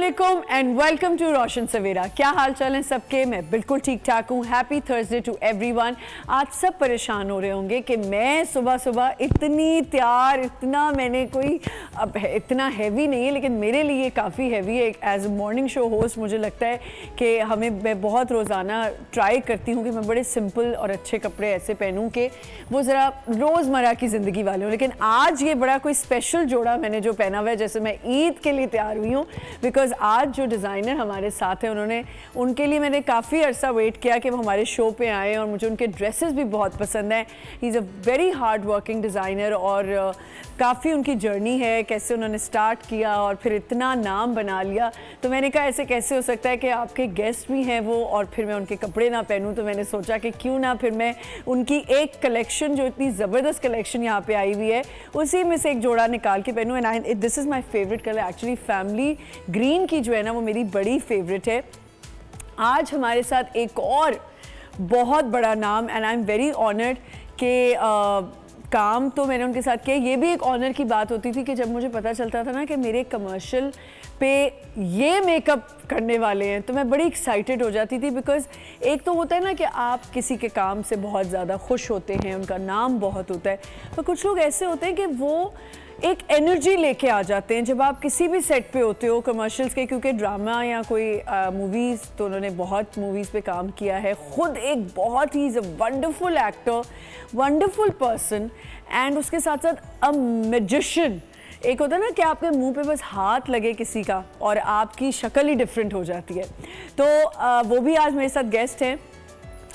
अस्सलामुअलैकुम and welcome to रोशन सवेरा। क्या हाल चाल है सबके? मैं बिल्कुल ठीक ठाक हूँ। Happy Thursday to everyone. आज सब परेशान हो रहे होंगे कि मैं सुबह सुबह इतनी तैयार, इतना मैंने कोई अब इतना हैवी नहीं है लेकिन मेरे लिए काफ़ी हैवी है। As a morning show host मुझे लगता है कि मैं बहुत रोज़ाना ट्राई करती हूँ कि मैं बड़े सिंपल और अच्छे कपड़े ऐसे पहनूँ कि वो ज़रा रोज़मर्रा की ज़िंदगी वाले हों। लेकिन आज ये बड़ा कोई स्पेशल जोड़ा मैंने जो पहना हुआ है, जैसे मैं ईद के लिए तैयार हुई हूँ, बिकॉज आज जो डिज़ाइनर हमारे साथ हैं उनके लिए मैंने काफ़ी अरसा वेट किया कि वो हमारे शो पे आए और मुझे उनके ड्रेसेस भी बहुत पसंद हैं। He is a very hard working designer और काफ़ी उनकी जर्नी है, कैसे उन्होंने स्टार्ट किया और फिर इतना नाम बना लिया। तो मैंने कहा ऐसे कैसे हो सकता है कि आपके गेस्ट भी हैं वो और फिर मैं उनके कपड़े ना पहनूं। तो मैंने सोचा कि क्यों ना फिर मैं उनकी एक कलेक्शन, जो इतनी ज़बरदस्त कलेक्शन यहाँ पे आई हुई है, उसी में से एक जोड़ा निकाल के पहनूं। And this is my favourite colour. Actually family green की जो है ना वो मेरी बड़ी फेवरेट है। आज हमारे साथ एक और बहुत बड़ा नाम, and I am very honoured कि काम तो मैंने उनके साथ किया। ये भी एक ऑनर की बात होती थी कि जब मुझे पता चलता था ना कि मेरे कमर्शियल पे ये मेकअप करने वाले हैं तो मैं बड़ी एक्साइटेड हो जाती थी। बिकॉज एक तो होता है ना कि आप किसी के काम से बहुत ज़्यादा खुश होते हैं, उनका नाम बहुत होता है, तो कुछ लोग ऐसे होते हैं कि वो एक एनर्जी लेके आ जाते हैं जब आप किसी भी सेट पे होते हो कमर्शियल्स के। क्योंकि ड्रामा या कोई मूवीज़, तो उन्होंने बहुत मूवीज़ पे काम किया है, ख़ुद एक बहुत ही wonderful actor, wonderful person, and उसके साथ साथ अ मैजिशियन। एक होता है ना कि आपके मुंह पे बस हाथ लगे किसी का और आपकी शक्ल ही डिफरेंट हो जाती है। तो वो भी आज मेरे साथ गेस्ट हैं।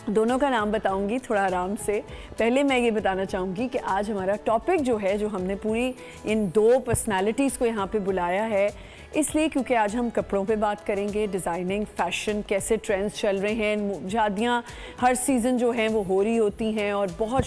दोनों का नाम बताऊंगी थोड़ा आराम से। पहले मैं ये बताना चाहूँगी कि आज हमारा टॉपिक जो है, जो हमने पूरी इन दो पर्सनालिटीज़ को यहाँ पे बुलाया है इसलिए क्योंकि आज हम कपड़ों पे बात करेंगे, डिज़ाइनिंग, फैशन, कैसे ट्रेंड्स चल रहे हैं। शादियाँ हर सीज़न जो हैं वो हो रही होती हैं और बहुत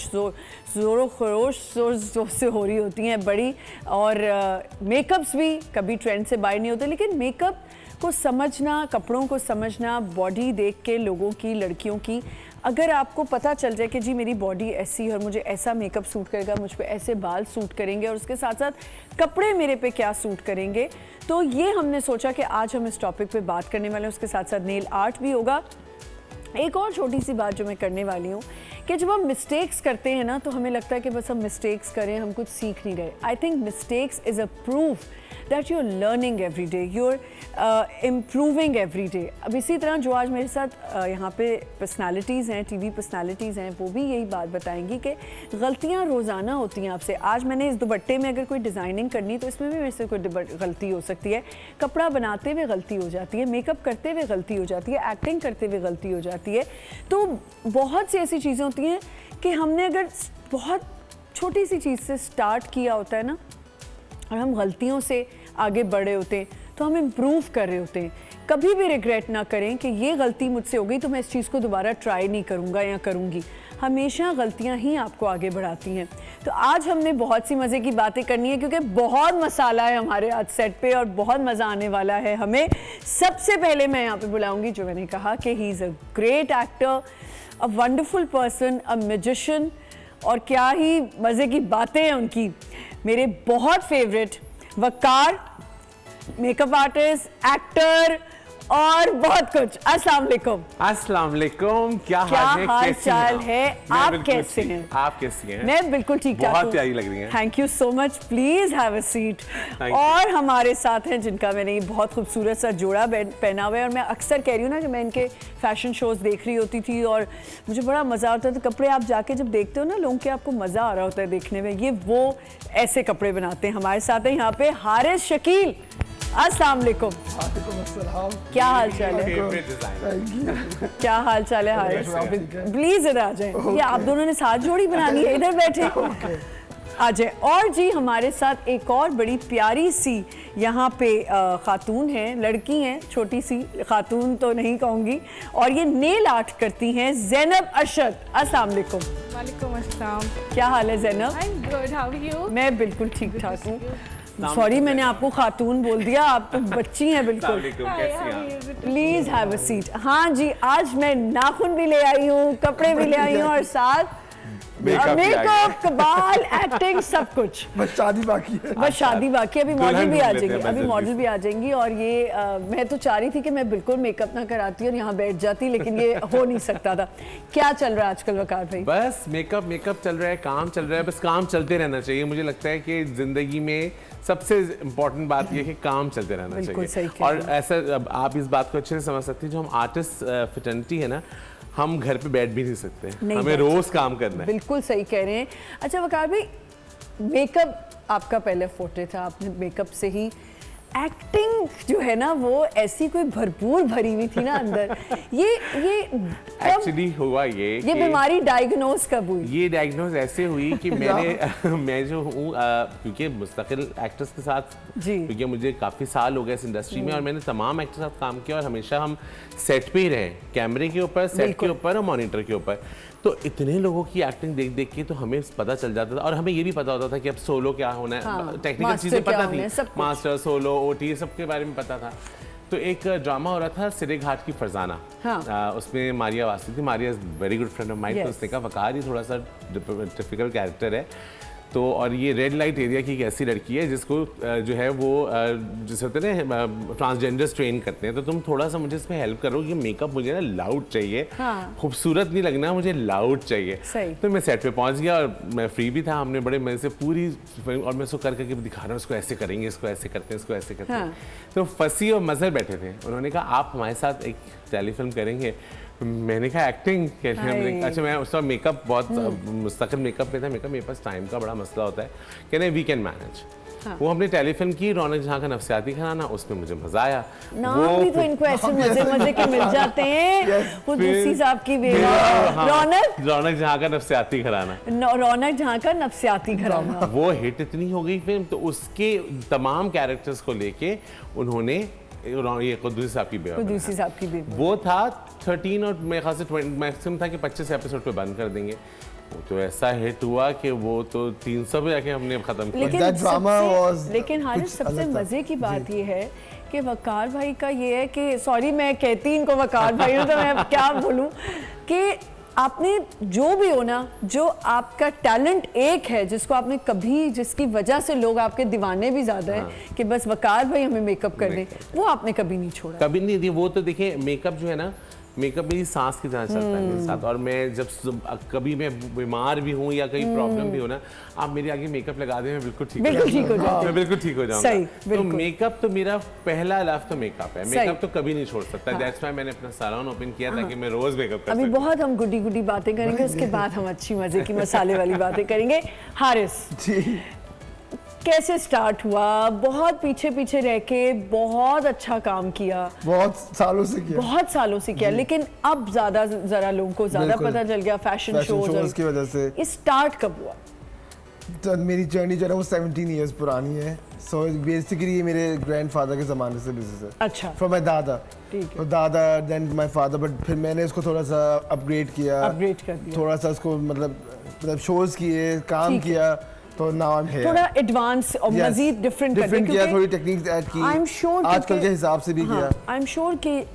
ज़ोरों खरोश से हो रही होती हैं बड़ी, और मेकअप्स भी कभी ट्रेंड से बाहर नहीं होते। लेकिन मेकअप को समझना, कपड़ों को समझना, बॉडी देख के लोगों की, लड़कियों की, अगर आपको पता चल जाए कि जी मेरी बॉडी ऐसी है और मुझे ऐसा मेकअप सूट करेगा, मुझ पे ऐसे बाल सूट करेंगे और उसके साथ साथ कपड़े मेरे पे क्या सूट करेंगे, तो ये हमने सोचा कि आज हम इस टॉपिक पे बात करने वाले हैं। उसके साथ साथ नेल आर्ट भी होगा। एक और छोटी सी बात जो मैं करने वाली हूँ कि जब हम मिस्टेक्स करते हैं ना तो हमें लगता है कि बस हम मिस्टेक्स करें, हम कुछ सीख नहीं रहे। I think mistakes is a proof that you are learning every day, you are improving every day. अब इसी तरह जो आज मेरे साथ यहाँ पे पर्सनालिटीज़ हैं, टीवी पर्सनालिटीज़ हैं, वो भी यही बात बताएंगी कि गलतियाँ रोज़ाना होती हैं आपसे। आज मैंने इस दुपट्टे में अगर कोई डिज़ाइनिंग करनी तो इसमें भी मेरे से कोई गलती हो सकती है, कपड़ा बनाते हुए गलती हो जाती है, मेकअप करते हुए गलती हो जाती है, एक्टिंग करते हुए गलती हो जाती है। तो बहुत सी ऐसी चीज़ें होती हैं कि हमने अगर बहुत छोटी सी चीज़ से स्टार्ट किया होता है ना और हम गलतियों से आगे बढ़े होते हैं तो हम इम्प्रूव कर रहे होते हैं। कभी भी रिग्रेट ना करें कि ये गलती मुझसे हो गई तो मैं इस चीज़ को दोबारा ट्राई नहीं करूँगा या करूँगी। हमेशा गलतियाँ ही आपको आगे बढ़ाती हैं। तो आज हमने बहुत सी मज़े की बातें करनी है क्योंकि बहुत मसाला है हमारे आज सेट पे और बहुत मज़ा आने वाला है हमें। सबसे पहले मैं यहाँ पे बुलाऊँगी, जो मैंने कहा कि he is a great actor, a wonderful person, a magician, और क्या ही मज़े की बातें हैं उनकी। मेरे बहुत फेवरेट वकार, मेकअप आर्टिस्ट, एक्टर और बहुत कुछ। अस्सलाम वालेकुम। अस्सलाम वालेकुम। क्या हाल चाल है? आप कैसे हैं? आप कैसी हैं? मैं बिल्कुल ठीक ठाक हूं। बहुत प्यारी लग रही हैं। Thank you so much. Please have a seat. और हमारे साथ हैं जिनका मैंने ये बहुत खूबसूरत सा जोड़ा पहना हुआ है, और मैं अक्सर कह रही हूँ ना कि मैं इनके फैशन शोज देख रही होती थी और मुझे बड़ा मज़ा आता है। तो कपड़े आप जाके जब देखते हो ना लोगों के, आपको मज़ा आ रहा होता है देखने में। ये वो ऐसे कपड़े बनाते हैं। हमारे साथ है यहाँ पे हारिस शकील। अस्सलाम वालेकुम। क्या हाल चाल है? क्या हाल चाल है हारिस? प्लीज इधर आ जाएं। ये आप दोनों ने साथ जोड़ी बनानी है, इधर बैठे आ जाए। और जी हमारे साथ एक और बड़ी प्यारी सी यहाँ पे खातून हैं, लड़की हैं, छोटी सी खातून तो नहीं कहूँगी, और ये नेल आर्ट करती हैं, ज़ैनब अरशद। अस्सलाम वालेकुम। वालेकुम अस्सलाम। क्या हाल है Zainab? I am good, how are you? मैं बिल्कुल ठीक ठाक हूँ। सॉरी मैंने आपको खातून बोल दिया, आप तो बच्ची हैं बिल्कुल। Please have a seat. हाँ जी, आज मैं नाखून भी ले आई हूँ, कपड़े भी ले आई हूँ और साथ मेकअप, कबाल, एक्टिंग, सब कुछ। बस शादी बाकी है। बस शादी बाकी, अभी मॉडल दुल्हन भी आ ढूंढ लेते जाएंगी, हैं, अभी बस मॉडल जल्दी भी आ जाएंगी। और ये मैं तो चाह रही थी कि मैं बिल्कुल मेकअप ना कराती और यहाँ बैठ जाती, लेकिन ये हो नहीं सकता था। क्या चल रहा है आजकल वकार भाई? बस मेकअप चल रहा है, काम चल रहा है, बस काम चलते रहना चाहिए। मुझे लगता है कि जिंदगी में सबसे इम्पोर्टेंट बात यह है कि काम चलते रहना बिल्कुल सही चाहिए। कह और रहे हैं। ऐसा अब आप इस बात को अच्छे से समझ सकते हैं, जो हम आर्टिस्ट फ्रेटर्निटी है ना, हम घर पे बैठ भी नहीं सकते, नहीं हमें बैठ रोज काम करना है। बिल्कुल सही कह रहे हैं। अच्छा वकार भाई, मेकअप आपका पहले फोटे था, आपने मेकअप से ही एक्टिंग जो है ना वो ऐसी कोई भरपूर भरी हुई थी ना अंदर। ये एक्चुअली हुआ ये बीमारी डायग्नोज कब हुई? ये डायग्नोज ऐसे हुई कि मैं जो हूँ क्योंकि मुस्तकिल एक्टर्स के साथ, जी। क्योंकि मुझे काफ़ी साल हो गए इस इंडस्ट्री में और मैंने तमाम एक्टर्स के साथ काम किया और हमेशा हम सेट पे ही रहे, कैमरे के ऊपर, सेट के ऊपर और मॉनिटर के ऊपर। तो इतने लोगों की एक्टिंग देख देख के तो हमें पता चल जाता था और हमें ये भी पता होता था कि अब सोलो क्या होना है। हाँ, टेक्निकल चीज़ें पता थी, मास्टर, सोलो, ओटी सबके बारे में पता था। तो एक ड्रामा हो रहा था सिरे घाट की फरजाना। हाँ। उसमें मारिया वासी थी। Maria is very good friend of mine. तो उसने कहा वकार, ये थोड़ा सा डिफिकल्ट कैरेक्टर है, तो और ये रेड लाइट एरिया की एक ऐसी लड़की है जिसको जो है वो जिसे होते हैं ना ट्रांसजेंडर्स ट्रेन करते हैं, तो तुम थोड़ा सा मुझे इसमें हेल्प करो। ये मेकअप मुझे ना लाउड चाहिए, हाँ। खूबसूरत नहीं लगना, मुझे लाउड चाहिए। सही। तो मैं सेट पे पहुंच गया और मैं फ्री भी था। हमने बड़े मजे से पूरी, और मैं उसको करके दिखा रहा हूँ, इसको ऐसे करेंगे, इसको ऐसे करते हैं, इसको ऐसे करते हैं। हाँ। तो फसी और मजहर बैठे थे, उन्होंने कहा आप हमारे साथ एक टेलीफिल्म करेंगे। मैंने कहा एक्टिंग कैसे? अच्छा, मैं उसका मेकअप बहुत मुस्तकिल मेकअप में था। मेरे पास टाइम का बड़ा मसला होता है, कहने वी कैन मैनेज। हाँ। वो हमने टेलीफिल्म की रौनक जहाँ का नफ्सियाती खाना, उसमें मुझे मजा आया। नाम भी तो इनको ऐसे मजे के मिल जाते हैं। वो दूसरी साहब की रौनक जहाँ का नफ्सियाती घराना, रौनक जहाँ का नफ्सियाती घराना, वो हिट इतनी हो गई फिल्म। तो उसके तमाम कैरेक्टर्स को लेके उन्होंने ये कुद्दूसी साहब की बेवा, वो था 13 और मेरे ख्याल से मैक्सिमम था कि 25 एपिसोड पे बंद कर देंगे। वो तो ऐसा हिट हुआ कि वो तो 300 पे जाके हमने खत्म किया। लेकिन हारिस, सबसे मजे की बात ये है कि वकार भाई का ये है कि, सॉरी मैं कहती इनको वकार भाई तो मैं अब क्या बोलूं, कि आपने जो भी हो ना, जो आपका टैलेंट एक है जिसको आपने कभी, जिसकी वजह से लोग आपके दीवाने भी ज्यादा हैं कि बस वकार भाई हमें मेकअप कर दे, वो आपने कभी नहीं छोड़ा। कभी नहीं दी। वो तो देखिए मेकअप जो है ना, मेकअप मेरी सांस की तरह चलता है मेरे साथ। और मैं जब कभी मैं बीमार भी हूँ या कहीं प्रॉब्लम भी हो ना, आप मेरे आगे मेकअप लगा दें, मैं बिल्कुल ठीक हो जाऊंगा। मैं बिल्कुल ठीक हो जाऊंगा। तो मेकअप तो मेरा पहला लव तो मेकअप है। मेकअप तो कभी नहीं छोड़ सकता। दैट्स व्हाई मैंने अपना सैलून ओपन किया ताकि मैं रोज मेकअप कर सकूं। अभी बहुत हम गुडी बातें करेंगे, उसके बाद हम अच्छी मजे की मसाले वाली बातें करेंगे। हारिस जी, कैसे स्टार्ट हुआ? बहुत पीछे रह के बहुत अच्छा काम किया, बहुत सालों से किया, लेकिन अब ज्यादा जरा लोगों को ज्यादा पता चल गया फैशन शोज की वजह से। स्टार्ट कब हुआ? तो मेरी जर्नी जो है वो 17 इयर्स पुरानी है। सो बेसिकली ये मेरे ग्रैंडफादर के ज़माने से बिजनेस है। अच्छा। फ्रॉम माय दादा, तो दादा देन माय फादर, बट फिर मैंने इसको थोड़ा सा अपग्रेड कर दिया, थोड़ा सा इसको मतलब शोज किए, काम किया, तो नाउ आई एम हियर। थोड़ा एडवांस और मजीद डिफरेंट किया, थोड़ी टेक्निक्स ऐड की, आई एम श्योर आजकल के हिसाब से भी किया। आई एम श्योर कि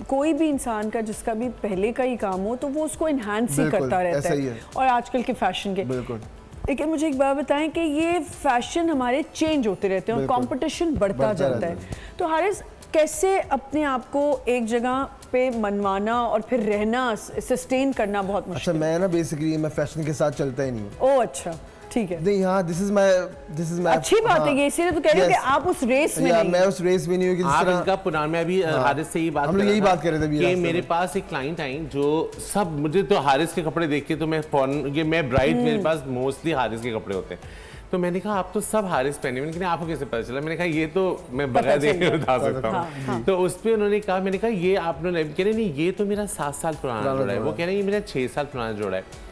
कोई भी इंसान का जिसका भी पहले का ही काम हो तो वो उसको एनहांस ही करता रहता है, और आजकल के फैशन के। बिल्कुल। लेकिन मुझे एक बात बताएं कि ये फैशन हमारे चेंज होते रहते हैं और कंपटीशन बढ़ता जाता है। तो हारिस, कैसे अपने आप को एक जगह पे मनवाना और फिर रहना, सस्टेन करना बहुत मुश्किल? अच्छा, मैं ना बेसिकली मैं फैशन के साथ चलता ही नहीं। ओह अच्छा, ठीक है। नहीं, हाँ, दिस इज माय अच्छी बात है ये, इसीलिए तो कह रही हूं कि आप उस रेस में नहीं। मैं उस रेस में नहीं हूं कि जिस तरह इनका पुराना, मैं अभी हारिस से हम लोग यही बात कर रहे थे कि मेरे पास एक क्लाइंट आई जो सब, मुझे तो हारिस के कपड़े देख के तो मैं फौरन, ये मैं ब्राइड, मेरे पास मोस्टली हारिस के कपड़े होते हैं, तो मैंने कहा आप तो सब हारिस पहने। मैंने कहा आपको कैसे पता चला? मैंने कहा ये तो मैं बगैर देखे बता सकता हूँ। तो उस पर उन्होंने कहा, मैंने कहा ये आप लोग कह रहे नहीं, ये तो मेरा 7 साल पुराना जोड़ा है। वो कह रहे हैं ये मेरा 6 साल पुराना जोड़ा है।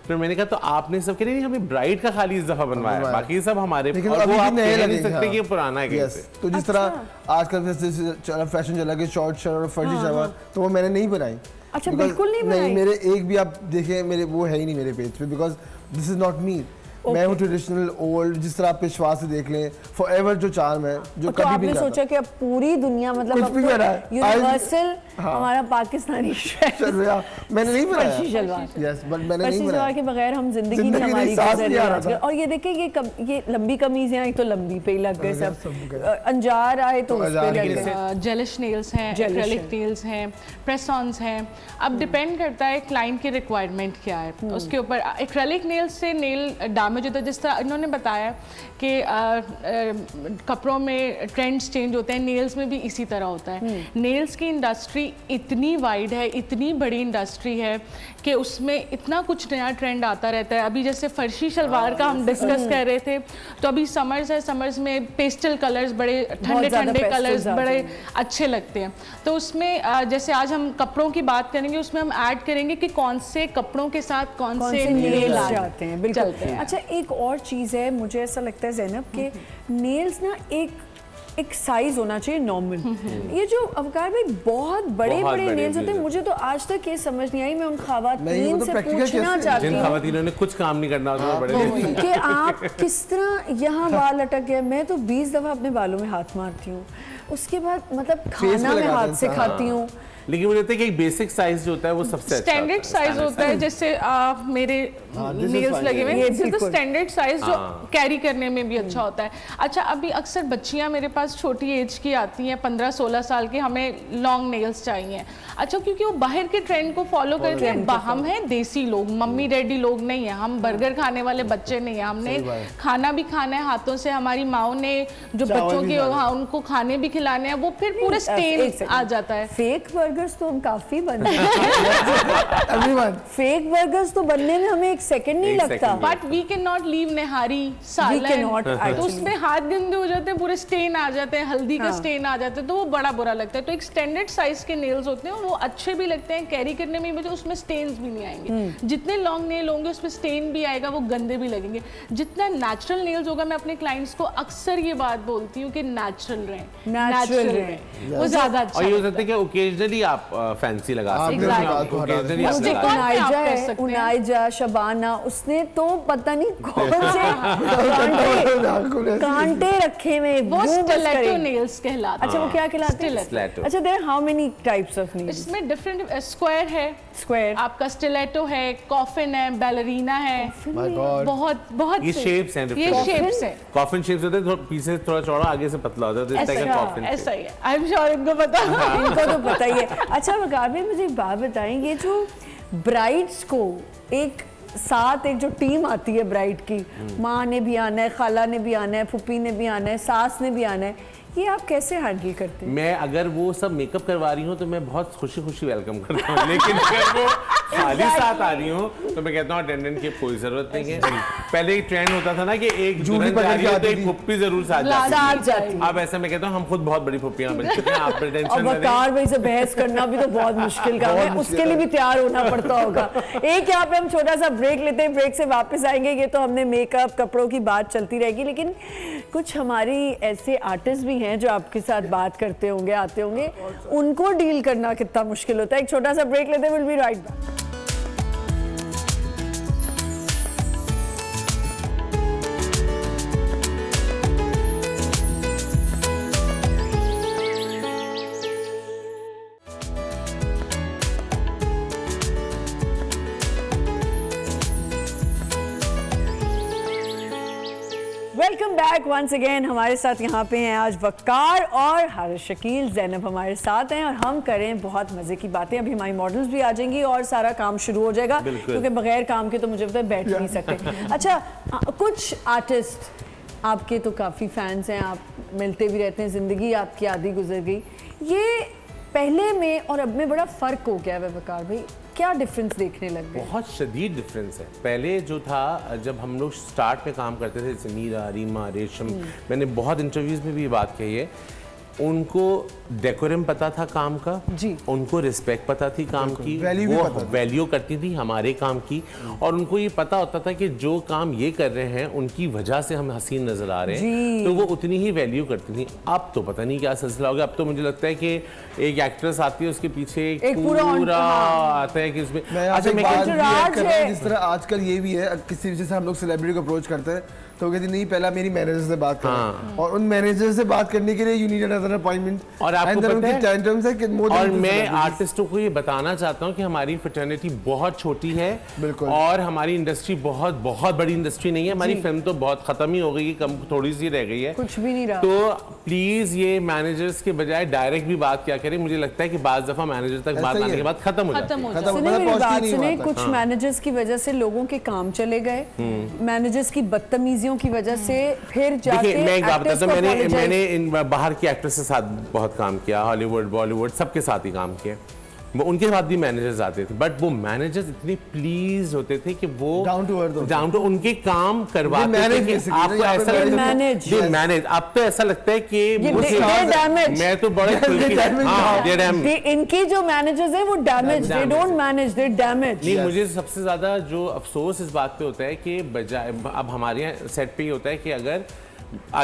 फिर मैंने कहा तो आपने सब कह रहे नहीं, हमें ब्राइड का खाली इस दफा बनवाया, बाकी सब हमारे, और वो आप कह नहीं सकते कि ये पुराना है कैसे। तो जिस तरह आजकल फैशन चला के शॉर्ट शर्ट और फर्जी शलवार, तो वो मैंने नहीं बनाई। अच्छा, बिल्कुल नहीं बनाई? मेरे एक भी आप देखें, मेरे वो है ही नहीं मेरे पेज पे, बिकॉज दिस इज नॉट मी। मैं हूँ ट्रेडिशनल ओल्ड, जिस तरह आप पेशवा से देख लें, फॉरएवर जो चार्म है, जो तो कभी भी आपने सोचा कि अब पूरी दुनिया मतलब कुछ भी करा है, यूनिवर्सल हमारा पाकिस्तानी मैंने नहीं बनाया फर्शी शलवार। यस बट मैंने फर्शी नहीं शलवार बनाया के बगैर हम जिंदगी जिंदगी नहीं हमारी नहीं, सांस गुजर नहीं आ रही रहा आजकल। था। और ये देखिए ये लंबी कमीज है, तो लंबी पे ही लग गए सब। सब अंजार आए तो उस पे लग गए। जेलिश नेल्स हैं, एक्रेलिक नेल्स हैं, प्रेस ऑन्स हैं। अब डिपेंड करता है क्लाइंट की रिक्वायरमेंट क्या है उसके ऊपर। एक्रेलिक नेल्स से नेल डैमेज होता है, जिस तरह इन्होंने बताया कि कपड़ों में ट्रेंड्स चेंज होते हैं, नेल्स में भी इसी तरह होता है। नेल्स की इंडस्ट्री इतनी वाइड है, इतनी बड़ी इंडस्ट्री है कि उसमें इतना कुछ नया ट्रेंड आता रहता है। अभी जैसे फर्शी शलवार का हम डिस्कस कर रहे थे, तो अभी समर्स है, समर्स में पेस्टल कलर्स, बड़े ठंडे ठंडे कलर्स बड़े अच्छे लगते हैं। तो उसमें जैसे आज हम कपड़ों की बात करेंगे, उसमें हम ऐड करेंगे कि कौन से कपड़ों के साथ कौन से नेल आते हैं। बिल्कुल। अच्छा, एक और चीज़ है, मुझे ऐसा लगता है ज़ैनब के नेल्स ना एक साइज होना चाहिए नॉर्मल। ये जो अवकार भाई बहुत बड़े नेल्स होते हैं, मुझे तो आज तक ये समझ नहीं आई। मैं उन खवातीन से पूछना चाहती जिन हूँ खवातीनों ने कुछ काम नहीं करना होता बड़े कि आप किस तरह यहाँ बाल अटक गए। मैं तो 20 दफ़ा अपने बालों में हाथ मारती हूँ, उसके बाद मतलब खाना में हाथ से खाती हूँ। लेकिन मुझे लगता है कि एक बेसिक साइज जो होता है वो सबसे अच्छा स्टैंडर्ड साइज होता है। जैसे मेरे नेल्स लगे हुए हैं, this is the standard size जो कैरी करने में भी अच्छा होता है। अच्छा, अभी अक्सर बच्चियां मेरे पास छोटी एज की आती हैं, 15-16 साल की, हमें लॉन्ग नेल्स चाहिए। अच्छा, क्योंकि वो बाहर के ट्रेंड को फॉलो करते हैं। हम हैं देसी लोग, मम्मी डैडी लोग नहीं है, हम बर्गर खाने वाले बच्चे नहीं है। हमने खाना भी खाना है हाथों से, हमारी माओ ने जो बच्चों के उनको खाने भी खिलाने हैं, वो फिर पूरे स्टेन आ जाता है। फेक बर्गर्स तो हम काफी बनते हैं। फेक बर्गर्स तो बनने में हमें एक सेकंड नहीं लगता। But we can not leave nihari salan, तो उसमें हाथ गंदे हो जाते हैं, पूरे स्टेन आ जाते हैं, हल्दी का स्टेन आ जाता है, तो वो बड़ा बुरा लगता है। तो एक स्टैंडर्ड साइज के नेल्स होते हैं, वो अच्छे भी लगते हैं, कैरी करने में भी, उसमें स्टेन्स भी नहीं आएंगे। जितने लॉन्ग नेल होंगे उसमें स्टेन भी आएगा, वो गंदे भी लगेंगे। जितना नेचुरल नेल्स होगा, मैं अपने क्लाइंट्स को अक्सर ये बात बोलती हूँ कि नेचुरल रहें, वो ज्यादा अच्छा। और ये हो सकता है कि ओकेजनली आप फैंसी लगा सकते हैं। उनाइजा शबाना, उसने तो पता नहीं कौन से कांटे रखे हुए, वो स्टिलेटो नेल्स कहलाते हैं। अच्छा, वो क्या कहलाते हैं? अच्छा, there how many types of nails? इसमें डिफरेंट स्क्वायर है, स्क्वायर आपका स्टिलेटो है, कॉफिन है, बैलरीना है, बहुत ये शेप्स हैं, ये शेप्स हैं। कॉफिन शेप्स होते हैं, पीछे थोड़ा चौड़ा, आगे से पतला होता है, ऐसा ही है। आई एम श्योर इनको पता है। इनको तो पता ही है। अच्छा वकार भाई, मुझे एक बात बताएं, ये जो ब्राइड्स को एक साथ एक जो टीम आती है ब्राइड की, माँ ने भी आना है, खाला ने भी आना है, फूफी ने भी आना है, सास ने भी आना है, ये आप कैसे हैंडल करते हैं? मैं अगर वो सब मेकअप करवा रही हूँ तो मैं बहुत खुशी खुशी वेलकम करता हूँ, लेकिन अगर वो खाली साथ आ रही हूँ तो मैं कहता हूँ अटेंडेंट की कोई जरूरत नहीं है। पहले एक ट्रेंड होता था ना कि एक दुल्हन जा रही है तो एक फुप्पी जरूर साथ जाती है। अब ऐसा मैं कहता हूँ हम खुद बहुत बड़ी फुप्पियाँ बन चुके हैं, आप टेंशन ना लें। वकार भाई से बहस करना भी तो बहुत मुश्किल काम है, उसके लिए भी तैयार होना पड़ता होगा। एक यहाँ पे हम छोटा सा ब्रेक लेते हैं, ब्रेक से वापस आएंगे। ये तो हमने मेकअप कपड़ों की बात चलती रहेगी, लेकिन कुछ हमारी ऐसे आर्टिस्ट भी हैं जो आपके साथ बात करते होंगे, आते होंगे, उनको डील करना कितना मुश्किल होता है। एक छोटा सा ब्रेक लेते हैं, will be right back. Welcome back once again. हमारे साथ यहाँ पे हैं आज वकार और हारिस शकील। ज़ैनब हमारे साथ हैं और हम करें बहुत मज़े की बातें। अभी हमारी मॉडल्स भी आ जाएंगी और सारा काम शुरू हो जाएगा, क्योंकि बगैर काम के तो मुझे पता है बैठ नहीं सकते। अच्छा, कुछ आर्टिस्ट आपके तो काफ़ी फैंस हैं, आप मिलते भी रहते हैं, ज़िंदगी आपकी आधी गुजर गई, ये पहले में और अब में बड़ा फ़र्क हो गया है वकार भाई, क्या डिफरेंस देखने लग गए? बहुत शदीद डिफरेंस है। पहले जो था, जब हम लोग स्टार्ट में काम करते थे, जैसे मीरा, रीमा, रेशम, मैंने बहुत इंटरव्यूज़ में भी ये बात कही है, उनको डेकोरम पता था काम का जी, उनको रिस्पेक्ट पता थी काम की, वो वैल्यू करती थी हमारे काम की, और उनको ये पता होता था कि जो काम ये कर रहे हैं उनकी वजह से हम हसीन नजर आ रहे हैं, तो वो उतनी ही वैल्यू करती थी। अब तो पता नहीं क्या सिलसिला हो गया। अब तो मुझे लगता है कि एक एक्ट्रेस आती है, उसके पीछे एक पूरा आता है कि उसमें जिस तरह आजकल ये भी है, किसी वजह से हम लोग सेलिब्रिटी को अप्रोच करते हैं तो कहती नहीं पहला मेरी मैनेजर से बात करें, और उन मैनेजर से बात करने के लिए यू नीड अनदर अपॉइंटमेंट। और आपको पता है, और मैं आर्टिस्ट आर्टिस्टों को ये बताना चाहता हूँ कि हमारी फ्रेटर्निटी बहुत छोटी है, बिल्कुल, और हमारी इंडस्ट्री बहुत बहुत बड़ी इंडस्ट्री नहीं है। हमारी फिल्म तो बहुत खत्म ही हो गई है, कम थोड़ी सी रह गई है, कुछ भी नहीं रहा। तो प्लीज ये मैनेजर्स के बजाय डायरेक्ट भी बात क्या करें। मुझे लगता है कि बाज दफा मैनेजर तक बात आने के बाद खत्म हो जाती है। सुने मेरी बात सुने, कुछ मैनेजर्स की वजह से लोगों के काम चले गए, मैनेजर्स की बदतमीजियों की वजह से फिर जाके देखिए, मैं एक बात बताता हूं, मैंने इन बाहर की एक्ट्रेस के साथ बहुत काम किया, हॉलीवुड बॉलीवुड सबके साथ ही काम किया, वो उनके साथ भी मैनेजर्स आते थे, बट वो मैनेजर्स इतने प्लीज होते थे कि वो डाउन टू उनके काम करवाते थे। आपको ऐसा मैनेज, अब तो ऐसा लगता है कि मैं तो बड़े इनकी जो मैनेजर्स हैं वो damage, they don't manage, they damage. नहीं, मुझे सबसे ज्यादा जो अफसोस इस बात पे होता है कि बजाय अब हमारे यहाँ सेट पे ही होता है कि अगर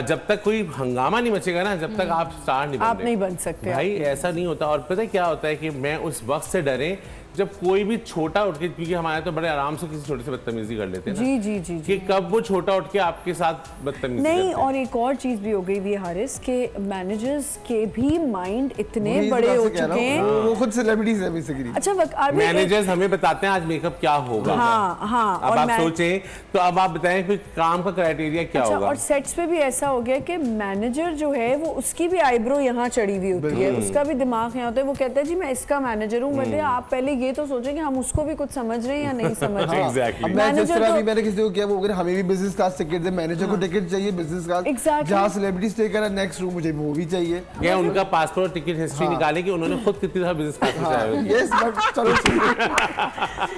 जब तक कोई हंगामा नहीं मचेगा ना, जब तक आप स्टार नहीं बन सकते भाई, ऐसा नहीं होता। और पता है क्या होता है कि मैं उस वक्त से डरे जब कोई भी छोटा उठ के, क्योंकि हमारे तो बड़े आराम से किसी छोटे से बदतमीजी कर लेते हैं ना, जी कि कब वो छोटा उठ के आपके साथ बदतमीजी नहीं। और एक और चीज भी हो गई भी हारिस के मैनेजर्स के भी माइंड इतने बड़े हो चुके हैं, वो खुद सेलिब्रिटीज हैं बेसिकली। अच्छा, मैनेजर्स हमें बताते हैं आज मेकअप क्या होगा। हाँ, अब आप सोचें तो अब आप बताएं कि काम का क्राइटेरिया क्या होगा। और सेट्स पे भी ऐसा हो गया कि मैनेजर जो है वो उसकी भी आईब्रो यहाँ चढ़ी हुई होती है, उसका भी दिमाग यहाँ होता है, वो कहता है जी मैं इसका मैनेजर हूँ। बट आप पहले ये तो सोचें कि हम उसको भी कुछ समझ रहे हैं या नहीं समझ रहे। Exactly. मैंने किसी को किया, वो अगर हमें भी बिजनेस क्लास टिकट दे, मैनेजर को टिकट चाहिए बिजनेस क्लास, जहाँ सेलिब्रिटी स्टे करा नेक्स्ट रूम, मुझे वो भी चाहिए। या उनका पासपोर्ट टिकट हिस्ट्री निकाले कि उन्होंने खुद कितनी दफा बिजनेस क्लास में जाया होगा। यस, बट चलो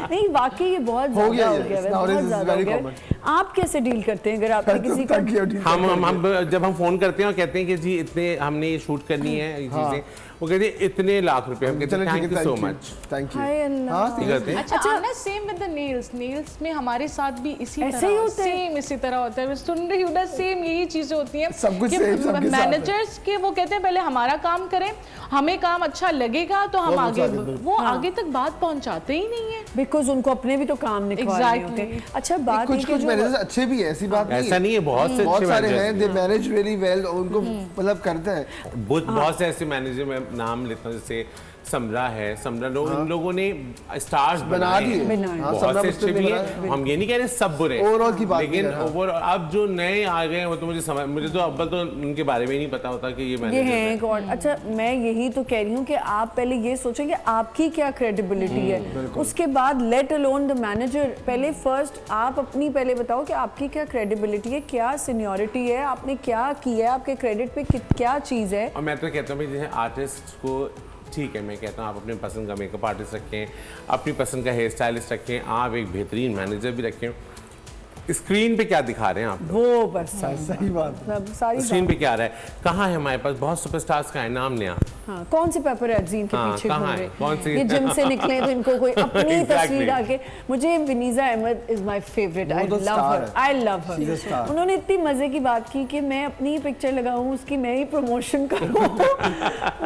नहीं, वाकई ये बहुत ज्यादा हो गया है, बहुत ज्यादा हो गया। आप कैसे डील करते हैं अगर आपने किसी को हम जब हम फोन करते हैं और कहते हैं कि जी इतने हमने ये शूट करनी है ये चीजें, वो कहते हैं इतने लाख रुपए, हम कहते हैं thank you so much, thank you. अच्छा, सेम विद द नेल्स में हमारे साथ भी इसी तरह सेम इसी तरह होता है। सुन रही हूं ना, सेम यही चीजें होती हैं कि मैनेजर्स के वो कहते हैं पहले हमारा काम करें, हमें काम अच्छा लगेगा तो हम आगे, वो आगे तक बात पहुंचाते ही नहीं है, बिकॉज उनको अपने भी तो काम निकलवाने होते हैं। अच्छा, बात कुछ मैनेजर्स अच्छे भी है, ऐसी बात नहीं, ऐसा नहीं है, बहुत सारे हैं, दे मैनेज रियली वेल, उनको मतलब करते हैं। बहुत से ऐसे मैनेजर, मैं नाम लेता हूँ, जैसे समरा है, समरा लोग, इन लोगों ने स्टार्स बना दिए, बहुत से अच्छे भी हैं, हम ये नहीं कह रहे सब बुरे, ओवरऑल की बात, लेकिन ओवरऑल अब जो नए आ गए हैं वो तो मुझे तो अव्वल तो उनके बारे में ही नहीं पता होता कि ये मैनेजर हैं कौन। अच्छा, मैं यही तो कह रही हूँ कि आप पहले ये सोचें कि आपकी क्या क्रेडिबिलिटी है, उसके बाद लेट अलोन द मैनेजर, पहले फर्स्ट आप अपनी पहले बताओ कि आपकी क्या क्रेडिबिलिटी है, क्या सीनियरिटी है, आपने क्या किया है, आपके क्रेडिट पे क्या चीज़ है। और मैं तो कहता हूँ जैसे आर्टिस्ट को, ठीक है, मैं कहता हूँ आप अपने पसंद का मेकअप आर्टिस्ट रखें, अपनी पसंद का हेयर स्टाइलिस्ट रखें, आप एक बेहतरीन मैनेजर भी रखें। स्क्रीन पे क्या दिखा रहे हैं आप, वो बस सही बात, सारी स्क्रीन पे क्या रहा है, कहाँ है हमारे पास बहुत सुपरस्टार्स का है नाम लिया। हाँ, कौन से पेपरैज़ी इनके पीछे घूम रहे, कौन सी, ये जिम से निकले तो इनको कोई अपनी तस्वीर आके। मुझे विनीजा Ahmad is my favourite, I love her. उन्होंने इतनी मजे की बात की कि मैं अपनी पिक्चर लगाऊं, उसकी मैं ही प्रमोशन करूं।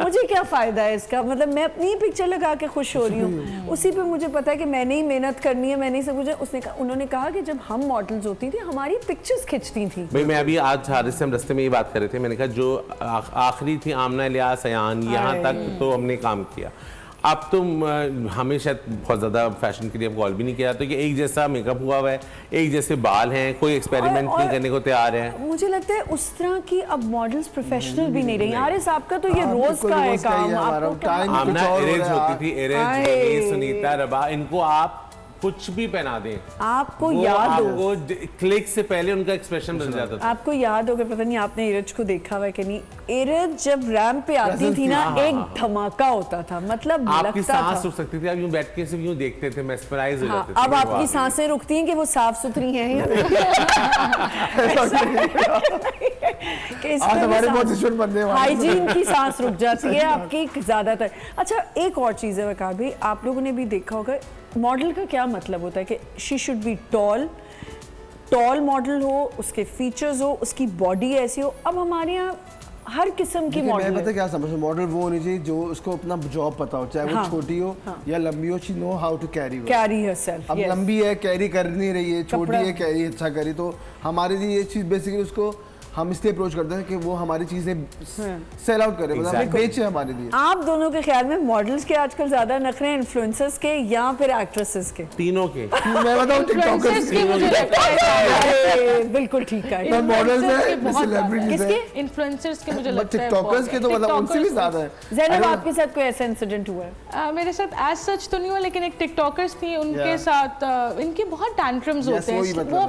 मुझे क्या फायदा है इसका, मतलब मैं अपनी पिक्चर लगा के खुश हो रही हूँ, उसी पे मुझे पता है कि मैंने ही मेहनत करनी है, मैंने ही सब कुछ। उन्होंने कहा कि जब हम मॉडल्स होती थी हमारी पिक्चर्स खिंचती थी। भाई मैं अभी आज हारिस से हम रास्ते में ये बात कर रहे थे, मैंने कहा जो आखिरी थी आमना इलियास, अयान, यहाँ तक तो हमने काम किया, अब तो हमें शायद बहुत ज़्यादा फैशन के लिए कॉल भी नहीं किया, तो ये एक जैसा मेकअप हुआ हुआ है, एक जैसे बाल हैं, कोई एक्सपेरिमेंट नहीं करने को तैयार है। मुझे लगता है उस तरह की अब मॉडल्स प्रोफेशनल भी नहीं रही। हारिस आपका तो ये रोज का है काम, आमना एरेज होती थी, एरेज, सुनीता, रबा, इनको आप कुछ भी पहना दें, आपको याद हो, क्लिक से पहले उनका एक्सप्रेशन बन जाता था। आपको याद होगा, पता नहीं आपने एरज को देखा हुआ है कि नहीं, एरज जब रैंप पे आती थी ना, एक धमाका होता था, मतलब आपकी सांस रुक सकती थी, आप यूं बैठ के सिर्फ यूं देखते थे, मेस्मराइज हो जाते थे। अब आपकी सांसें रुकती हैं कि वो साफ सुथरी हैं या हाइजीन की सांस रुक जाती है आपकी ज्यादातर। अच्छा, एक और चीज है वकार भाई, आप लोगों ने भी देखा होगा, मॉडल का क्या मतलब होता है कि she should be toll model हो, उसके फीचर्स हो, उसकी बॉडी ऐसी हो। अब हमारे यहाँ हर किस्म की मैं मॉडल पता क्या समझ मॉडल वो होनी चाहिए जो उसको अपना जॉब पता हो, चाहे वो छोटी हो या लंबी हो, she know how to carry herself. अब लंबी है कैरी कर नहीं रही है, छोटी है कैरी अच्छा करी, तो हमारे लिए ये चीज बेसिकली उसको हम इसलिए अप्रोच करते हैं कि वो हमारी चीजें सेल आउट करे, मतलब बेचे हमारे लिए। आप दोनों के ख्याल में मॉडल्स के आजकल ज्यादा नखरे हैं, इन्फ्लुएंसर्स के या फिर एक्ट्रेसेस के? तीनों के। मैं बताऊं टिकटॉकर्स के मुझे लगता है बिल्कुल ठीक है। मॉडल्स में सेलिब्रिटीज हैं, इन्फ्लुएंसर्स के मुझे लगता है टिकटॉकर्स के तो मतलब उनसे भी ज्यादा है। ज़ैनब आपके साथ कोई ऐसा इंसिडेंट हुआ है? मेरे साथ एज सच तो नहीं हुआ, लेकिन एक टिकटॉकर्स थी, उनके साथ इनके बहुत टैंट्रम्स होते हैं, वो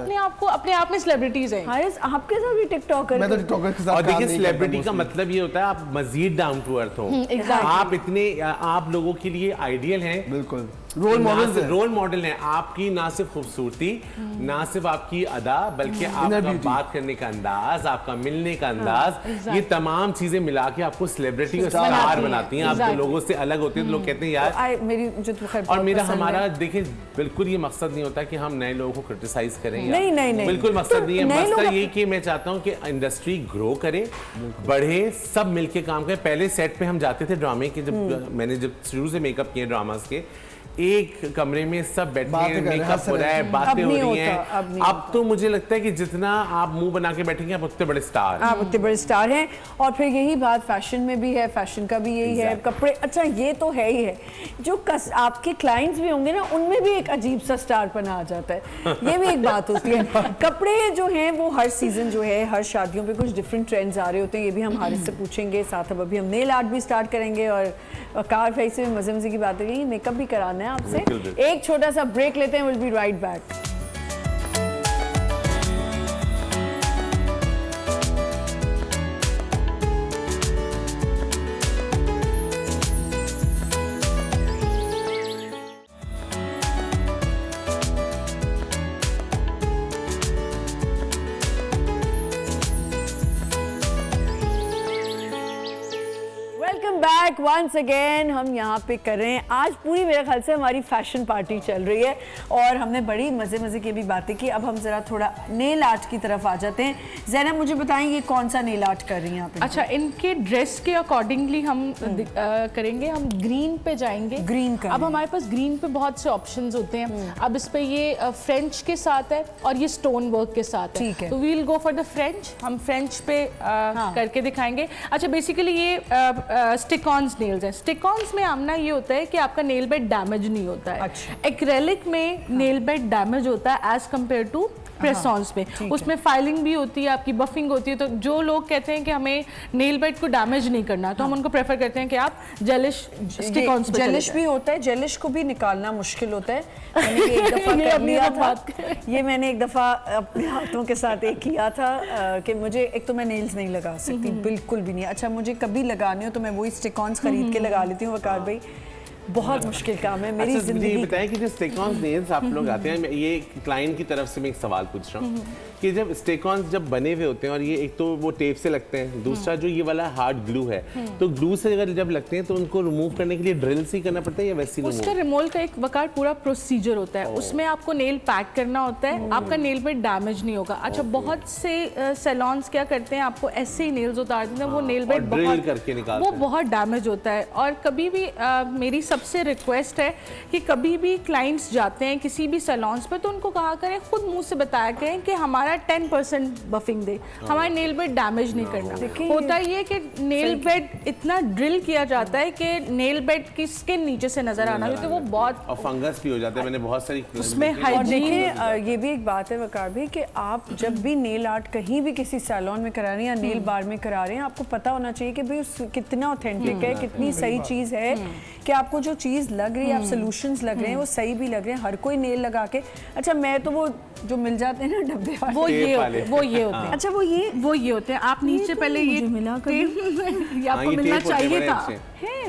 अपने आप में सेलिब्रिटीज हैं। हारिस आपके साथ भी टिकटॉकर? मैं तो टिकटॉकर के साथ और देखिए सेलिब्रिटी का मतलब ये होता है आप मजीद डाउन टू अर्थ हो, आप इतने आप लोगों के लिए आइडियल हैं, बिल्कुल रोल मॉडल हैं आपकी, ना सिर्फ खूबसूरती, ना सिर्फ आपकी अदा, बल्कि आपका बात करने का अंदाज, आपका मिलने का अंदाज, ये तमाम चीजें मिला के आपको सेलिब्रिटी और स्टार बनाती हैं। आप जो लोगों से अलग होते हैं तो लोग कहते हैं यार मेरी जो और मेरा हमारा देखिए बिल्कुल ये मकसद नहीं होता कि हम नए लोगों को क्रिटिसाइज करें, नहीं बिल्कुल मकसद नहीं है। मकसद ये कि मैं चाहता हूँ कि इंडस्ट्री ग्रो करे, बढ़े, सब मिलके काम करें। पहले सेट पे हम जाते थे ड्रामे के, जब मैंने जब शुरू से मेकअप किए ड्रामास के, एक कमरे में सब बैठे हैं, मेकअप हो रहा है, बातें हो रही हैं। अब तो मुझे लगता है कि जितना आप मुंह बना के बैठेंगे आप उतने बड़े स्टार, आप उतने बड़े स्टार हैं। और फिर यही बात फैशन में भी है, फैशन का भी यही है, कपड़े। अच्छा ये तो है ही है, जो आपके क्लाइंट्स भी होंगे ना, उनमें भी एक अजीब सा स्टारपना आ जाता है, ये भी एक बात होती है। कपड़े जो हैं वो हर सीजन जो है, हर शादियों पे कुछ डिफरेंट ट्रेंड्स आ रहे होते हैं, ये भी हम हारिस से पूछेंगे। साथ अब अभी हम नेल आर्ट भी स्टार्ट करेंगे और कार फेस से मजे मजे की बात है, मेकअप भी कराना है आपसे। एक छोटा सा ब्रेक लेते हैं, will be right back. Back once again. हम यहाँ पे कर रहे हैं आज पूरी, मेरे ख्याल से हमारी फैशन पार्टी चल रही है और हमने बड़ी मज़े मज़े की भी बातें की। अब हम ज़रा थोड़ा नेल आर्ट की तरफ आ जाते हैं। ज़ैनब मुझे बताएंगे कौन सा नेल आर्ट कर रही हैं आप? अच्छा, इनके ड्रेस के अकॉर्डिंगली हम करेंगे, हम ग्रीन पे जाएंगे। ग्रीन का अब हमारे पास ग्रीन पे बहुत से ऑप्शंस होते हैं। अब इस पे ये फ्रेंच के साथ है और ये स्टोन वर्क के साथ है, तो we'll go for the French. हम फ्रेंच पे करके दिखाएंगे। अच्छा, बेसिकली ये स्टिक-ऑन्स नेल्स हैं। स्टिक-ऑन्स में आमना ये होता है कि आपका नेल बेड डैमेज नहीं होता है। एक्रेलिक में नेल बेड डैमेज होता है एज कम्पेयर टू प्रेस-ऑन्स पे। उसमें फाइलिंग भी होती है, आपकी बफिंग होती है। तो जो लोग कहते हैं कि हमें नेल बेड को डैमेज नहीं करना, तो हम उनको प्रेफर करते हैं कि आप जेलिश स्टिक-ऑन्स पे जेलिश भी होता है, जेलिश को भी निकालना मुश्किल होता है। मैंने एक दफ़ा कर लिया था ये, मैंने एक दफ़ा अपने हाथों के साथ एक किया था कि मुझे एक तो मैं नेल्स नहीं लगा सकती, बिल्कुल भी नहीं। अच्छा, मुझे कभी लगाने हो तो मैं वही स्टिक-ऑन्स खरीद के लगा लेती हूँ। वकार भाई बहुत मुश्किल काम है मेरी जिंदगी। मुझे बताएं कि जो स्टिक-ऑन्स नेल्स आप लोग आते हैं, ये क्लाइंट की तरफ से मैं एक सवाल पूछ रहा हूँ कि जब स्टिक-ऑन्स जब बने हुए होते हैं और ये एक तो वो टेप से लगते हैं, दूसरा जो ये वाला हार्ड ग्लू है, तो ग्लू से अगर जब लगते हैं तो उनको रिमूव करने के लिए ड्रिल से ही करना पड़ता है या वैसे ही? उसका रिमूवल का एक वकार पूरा प्रोसीजर होता है। उसमें आपको नेल पैक करना होता है, आपका नेल बेड डैमेज नहीं होगा। अच्छा, बहुत से सैलून्स क्या करते हैं, आपको ऐसे ही नेल्स उतार देते हैं, वो नेल बेड ड्रिल करके निकालते हैं, वो बहुत डैमेज होता है। और कभी भी मेरी सबसे रिक्वेस्ट है कि कभी भी क्लाइंट्स जाते हैं किसी भी सैलून्स पे, तो उनको कहा करें, खुद मुंह से बताया करें कि हमारा 10% बफिंग दे, हमारे नेल बेड डैमेज नहीं करना। होता ये कि नेल बेड इतना ड्रिल किया जाता है कि नेल बेड की स्किन नीचे से नजर आना, क्योंकि वो बहुत और फंगस भी हो जाता है। मैंने बहुत सारी उसमें हाइजीन। ये भी एक बात है वकार भाई कि आप जब भी नेल आर्ट कहीं भी किसी सैलून में करा रहे हैं या नेल बार में करा रहे हैं, आपको पता होना चाहिए कि भाई कितना ऑथेंटिक है, कितनी सही चीज़ है, कि आपको जो चीज़ लग रही है, आप सॉल्यूशंस लग रहे हैं वो सही भी लग रहे हैं। हर कोई नेल लगा के, अच्छा मैं तो वो जो मिल जाते हैं ना डब्बे वाले, वो ये होते हैं। अच्छा वो ये होते हैं। आप नीचे पहले ये मिला ये आपको मिलना चाहिए था।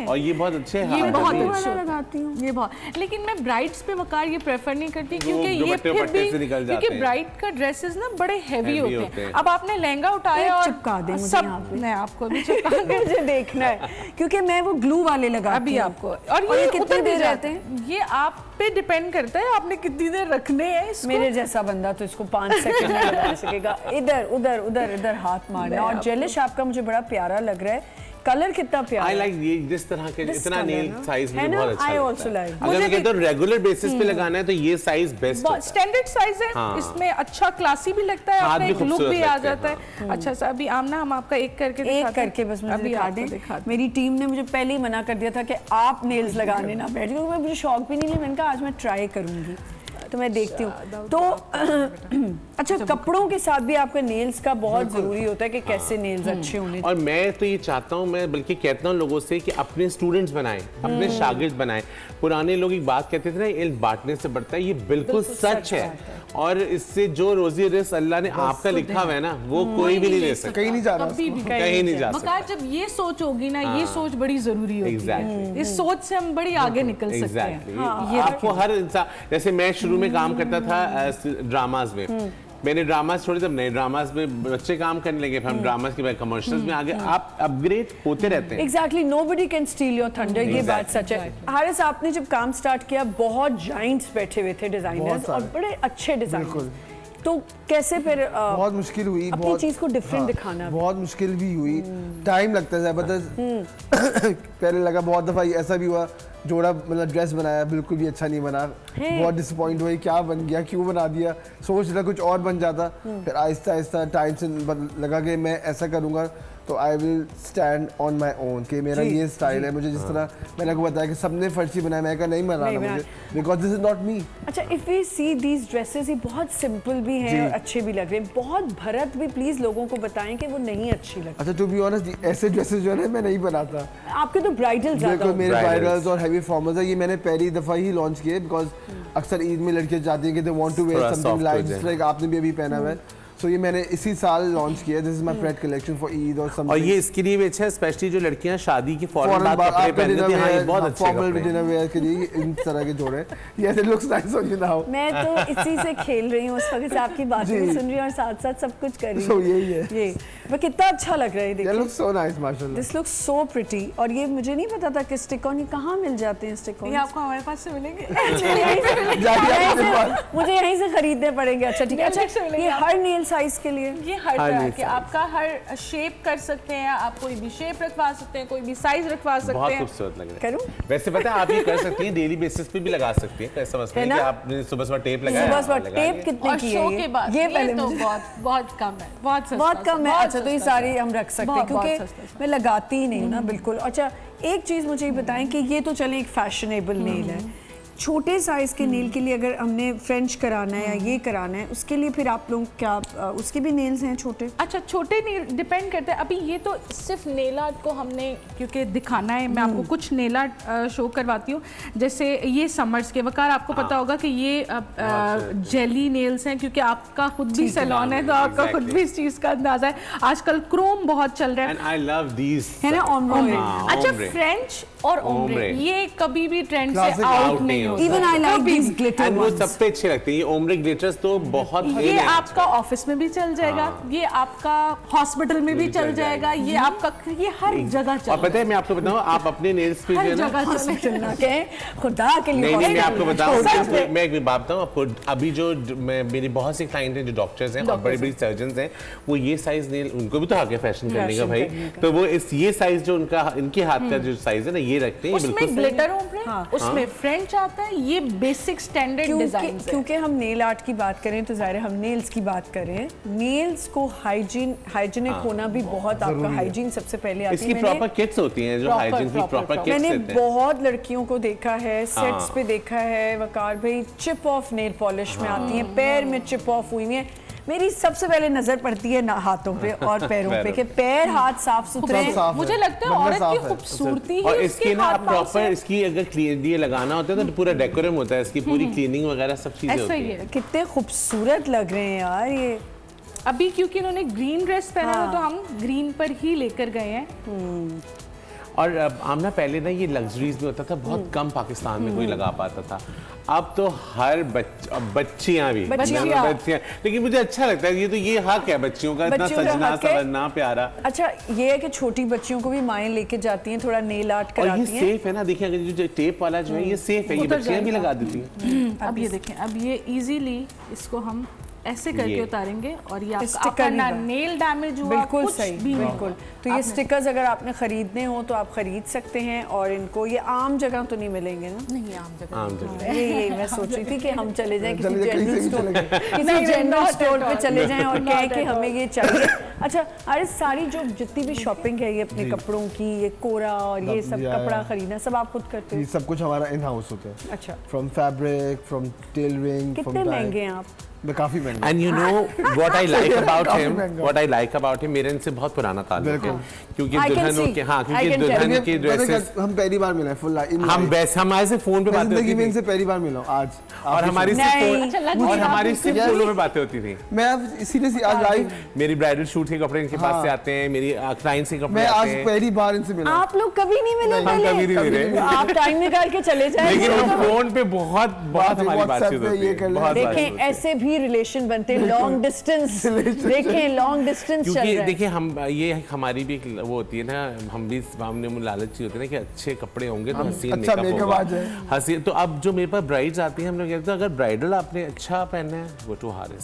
और ये बहुत अच्छे हैं, ये बहुत अच्छा लगाती हूँ ये बहुत। लेकिन मैं ब्राइड्स पे वकार ये प्रेफर नहीं करती, क्योंकि ये दुपट्टे फिर भी, से निकल जाते क्योंकि हैं। ब्राइड का ड्रेसेस ना बड़े हैवी होते हैं। अब आपने लहंगा उठाया और चिपका दे मुझे सब, यहाँ पे। मैं आपको भी चिपका मुझे देखना है क्योंकि मैं वो ग्लू वाले लगा अभी आपको। और और ये कितनी उतर भी देर जाते रहते हैं? ये आप पे डिपेंड करता है आपने कितनी देर रखने हैं इसको। मेरे जैसा बंदा तो इसको 5 सेकंड में लगा सकेगा। इधर उधर उधर इधर हाथ मारना। और जेलिश आपका मुझे बड़ा प्यारा लग रहा है, कलर कितना प्यारा आई है। लाइक ये जिस तरह के इतना नेल साइज मुझे बहुत अच्छा I लगता also है। like. अगर मैं कहता हूँ रेगुलर बेसिस पे लगाना है तो ये साइज बेस्ट होता है। स्टैंडर्ड साइज है। हाँ। इसमें अच्छा क्लासी भी लगता है, हाथ आपका भी एक लुक खूबसूरत भी आ लगते हैं, जाता है। अच्छा सा अभी आमना हम आपका एक करके एक दिखाते हैं। करके बस मुझे अभी दिखा आपको दें। दिखाते हैं। मेरी टीम ने मुझे पहले ही मना कर दिया था कि आप नेल्स लगाने ना बैठ, क्योंकि मुझे शौक भी नहीं है। मैंने कहा आज मैं ट्राई करूंगी, तो मैं देखती हूँ। तो अच्छा, कपड़ों के साथ भी आपके नेल्स का बहुत जरूरी होता है कि कैसे नेल्स अच्छे होने। और मैं तो ये चाहता हूँ, मैं बल्कि कहता हूँ लोगों से कि अपने स्टूडेंट्स बनाएं, अपने शागिर्द बनाएं। पुराने लोग एक बात कहते थे ना, इल्म बांटने से बढ़ता है, ये बिल्कुल सच है। और इससे जो रोजी रिज़्क अल्लाह ने आपका लिखा हुआ है ना, वो कोई भी नहीं दे सकता, कहीं नहीं जा रहा, कभी भी कहीं नहीं जा सकता। वकार जब ये सोच होगी ना, ये सोच बड़ी जरूरी होती Exactly. है। इस सोच से हम बड़ी आगे निकल सकते हैं। Exactly. आपको हर इंसान, जैसे मैं शुरू में काम करता था ड्रामाज में, मैंने ड्रामास छोड़े, तब नए ड्रामास में बच्चे काम करने लगे, फिर हम ड्रामास के बाद कमर्शियल्स में आगे, आप अपग्रेड होते रहते हैं। Exactly, nobody can steel your thunder, ये बात सच है। हारिस, आपने जब काम स्टार्ट किया बहुत जाइंट्स बैठे हुए थे डिजाइनर्स, और बड़े अच्छे डिजाइनर्स, तो कैसे फिर बहुत मुश्किल हुई अपनी बहुत चीज को डिफरेंट दिखाना? बहुत मुश्किल भी हुई, टाइम लगता है जबरदस्त। पहले लगा, बहुत दफ़ा ऐसा भी हुआ, जोड़ा मतलब ड्रेस बनाया बिल्कुल भी अच्छा नहीं बना, बहुत डिसअपॉइंट हुई, क्या बन गया, क्यों बना दिया, सोच रहा कुछ और बन जाता। फिर आहिस्ता आहिस्ता टाइम से लगा कि मैं ऐसा करूँगा तो I will stand on my own, कि मेरा ये स्टाइल है। मुझे जिस तरह मैंने आपको बताया कि सबने फर्शी बनाया, मैं कहा नहीं बनाना मुझे, because this is not me. अच्छा, if we see these dresses, ये बहुत सिंपल भी हैं और अच्छे भी लग रहे हैं, बहुत भरत भी प्लीज लोगों को बताएं कि वो नहीं अच्छी लगती। अच्छा, टू बी ऑनेस्ट, ऐसे ड्रेसेस जो है ना मैं नहीं बनाता। आपके तो ब्राइडल ज्यादा बिल्कुल, मेरे ब्राइडल्स और हैवी फॉर्मल्स है, ये मैंने पहली दफ़ा ही लॉन्च किए, बिकॉज अक्सर ईद में लड़कियां चाहती हैं कि they want to wear something like आपने भी अभी पहना हुआ है। सो ये मैंने इसी साल लॉन्च किया, this is my pret collection for Eid और समथिंग। और ये इसके लिए भी अच्छा है, स्पेशली जो लड़कियां शादी की फौरन बाद कपड़े पहनती हैं, ये बहुत अच्छे फॉर्मल कपड़े डिनर वेयर के लिए इन तरह के जोड़े। Yes, it looks nice on you now. मैं तो इसी से खेल रही हूँ, उस वक्त से आपकी बातें भी सुन रही हूँ और साथ साथ सब कुछ कर रही So हूँ। यही है। ये वो कितना अच्छा लग रहा है, ये देखिए। लुक्स सो नाइस, माशाल्लाह। This looks so pretty. और ये मुझे नहीं पता था कि स्टिक ऑन, ये कहाँ मिल जाते हैं स्टिक ऑन? ये आपको हमारे पास से मिलेंगे। मुझे यहीं से खरीदने पड़ेंगे। अच्छा ठीक है। अच्छा, ये हर नेल साइज के लिए? ये हर तरह के, आपका हर शेप कर सकते हैं, आप कोई भी शेप रखवा सकते हैं, कोई भी साइज रखवा सकते बहुत हैं। खूबसूरत लग रहा है। करूं? वैसे पता है आप ये कर सकती हैं, डेली बेसिस पे भी लगा सकती हैं। कैसा मसला है कि आपने सुबह सुबह टेप लगाया, सुबह सुबह टेप कितने और की शो है के बाद ये ये पहले तो मुझे बहुत कम है, बहुत कम है। अच्छा, तो ये सारी हम रख सकते हैं, बहुत क्योंकि सस्ता। मैं लगाती ही नहीं हूँ ना बिल्कुल। अच्छा, एक चीज़ मुझे ये बताएं कि ये तो चले एक फैशनेबल नेल है, छोटे साइज के नेल के लिए अगर हमने फ्रेंच कराना है या ये कराना है, उसके लिए फिर आप लोग क्या उसके भी नेल्स हैं छोटे? अच्छा, छोटे नेल डिपेंड करता है। अभी ये तो सिर्फ नेल आर्ट को हमने क्योंकि दिखाना है, मैं आपको कुछ नेल आर्ट शो करवाती हूँ। जैसे ये समर्स के, वकार आपको पता होगा कि ये जेली नेल्स हैं, क्योंकि आपका खुद भी सैलून है तो आपका खुद भी इस चीज़ का अंदाजा है। आजकल क्रोम बहुत चल रहा है, एंड आई लव दीस, है ना, ओम्ब्रे। अच्छा, फ्रेंच और ओम्ब्रे ये कभी भी ट्रेंड से Classic आउट नहीं हो even I like these glitter and वो ones। सब पे अच्छे लगते हैं। ये ओम्ब्रे ग्लिटर्स तो बहुत ये आपका ऑफिस में भी चल जाएगा, ये आपका हॉस्पिटल में भी चल जाएगा, ये आपका, ये हर जगह और चल पता है मैं आपको बताऊं, आप अपने नेल्स पे जो हर है ना, जगह चल ना के खुदा के लिए नहीं मैं आपको बताऊं, सच में। मैं एक बात बताऊं आपको, अभी जो मेरी बहुत सी क्लाइंट हैं जो डॉक्टर्स हैं और बड़ी बड़ी सर्जन्स हैं, वो ये साइज नेल, उनको भी तो हक है फैशन करने का भाई, तो वो इस ये साइज जो उनका इनके हाथ का जो साइज है ना, ये रखते हैं। उसमें ग्लिटर ओम्ब्रे, उसमें फ्रेंच आता है, ये बेसिक स्टैंडर्ड डिजाइन है। क्योंकि हम नेल आर्ट की बात करें तो जाहिर है हम नेल्स की बात करें, नेल्स को हाइजीनिक होना भी बहुत, आपका हाइजीन सबसे पहले आती है। इसकी प्रॉपर किट्स होती हैं जो हाइजीन की प्रॉपर किट्स मैंने देते हैं। बहुत लड़कियों को देखा है, सेट्स पे देखा है वकार भाई, चिप ऑफ नेल पॉलिश में आती हैं, पैर में चिप ऑफ हुई है। मेरी सबसे पहले नजर पड़ती है ना हाथों पे और पैरों पे, कि पैर हाथ साफ सुथरे। मुझे लगता है औरत की खूबसूरती ही और उसके इसकी ना हाथ आप पाँव से प्रॉपर इसकी अगर क्लीन ये लगाना होता है तो पूरा डेकोरम होता है, इसकी पूरी क्लीनिंग वगैरह सब चीजें ऐसा होती ही हैं। है। कितने खूबसूरत लग रहे हैं यार ये। अभी क्योंकि इन्होंने ग्रीन ड्रेस पहना है तो हम ग्रीन पर ही लेकर गए हैं। और आमना पहले ना ये लग्जरीज में होता था, बहुत कम पाकिस्तान में कोई लगा पाता था। अब तो हर बच्चियां भी, लेकिन मुझे अच्छा लगता है, ये हक है बच्चियों का, इतना सजना सवरना प्यारा। अच्छा, ये है कि छोटी बच्चियों को भी माएँ लेके जाती हैं, थोड़ा नेल आर्ट कराती हैं। और ये सेफ है ना, देखिए अगर जो टेप वाला जो है ये सेफ है, ये बच्चियां भी लगा देती हैं। अब ये देखें, अब ये इजीली इसको हम ऐसे करके उतारेंगे और ये स्टिकर आपका ना नेल डैमेज हुआ, बिल्कुल कुछ सही, भी बिल्कुल। तो ये स्टिकर्स अगर आपने खरीदने हो तो आप खरीद सकते हैं, और इनको ये आम जगह तो नहीं मिलेंगे ना? नहीं, आम जगह आम जगह यही मैं सोच रही थी कि हम चले जाएं किसी जनरल स्टोर पे चले जाएं और कहें कि हमें ये चाहिए। अच्छा, अरे सारी जो जितनी भी शॉपिंग है ये अपने कपड़ों की, ये कोरा और ये सब कपड़ा खरीदना सब आप खुद करते हो? सब कुछ हमारा इन हाउस होता है। अच्छा, फ्रॉम फैब्रिक, फ्रॉम टेलरिंग, कितने महंगे हैं आप? मैं काफी महंगा। And you know what I like about him, मेरे इनसे बहुत पुराना ताल्लुक है, क्योंकि दुल्हनों के, हाँ, क्योंकि दुल्हन की ड्रेसेस हम पहली बार मिले फुल हम ऐसे फोन पे बातें होती थी, इनसे पहली बार मिला आज, और हमारी सिर्फ फोनों पे बातें होती थी। मैं अब सीरियसली आज लाइव मेरी ब्राइडल शूट के कपड़े इनके पास से आते हैं, मेरी क्लाइंट के कपड़े मैं आते आज हैं। पहली बार इनसे मिला। आप लोग कभी नहीं मिले? हम कभी नहीं मिले, आप टाइम निकाल के चले जाए। लेकिन हम फोन पे बहुत हमारी बातचीत होती है। देखें, ऐसे भी रिलेशन बनते, लॉन्ग डिस्टेंस, देखें लॉन्ग डिस्टेंस चल रहा है। देखिए हम ये हमारी भी वो होती है ना, हमने लालची होती है ना कि अच्छे कपड़े होंगे तो हसीन मेकअप होगा, हसीन। तो अब जो मेरे पास ब्राइड्स आती हैं, हम लोग कहते हैं अगर ब्राइडल आपने अच्छा पहनना है वो टू हारिस,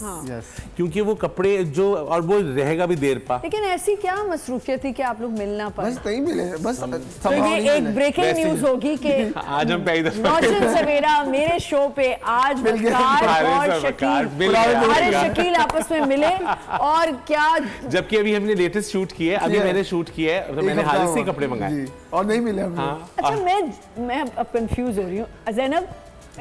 क्योंकि वो कपड़े जो, और वो रहेगा भी देर पा। लेकिन ऐसी क्या मसरूफियत थी कि आप लोग मिल ना पाए? बस नहीं मिले, बस तो ये एक ब्रेकिंग न्यूज होगी कि आज हम पहली दफा रोशन सवेरा मेरे शो पे आज वकार और शकील आपस में मिले, और क्या, जबकि अभी हमने लेटेस्ट शूट किया है, अभी मैंने शूट किया है, तो मैंने हारिस से कपड़े मंगाए और नहीं मिले हम। अच्छा, मैं अब कंफ्यूज हो रही हूँ ज़ैनब,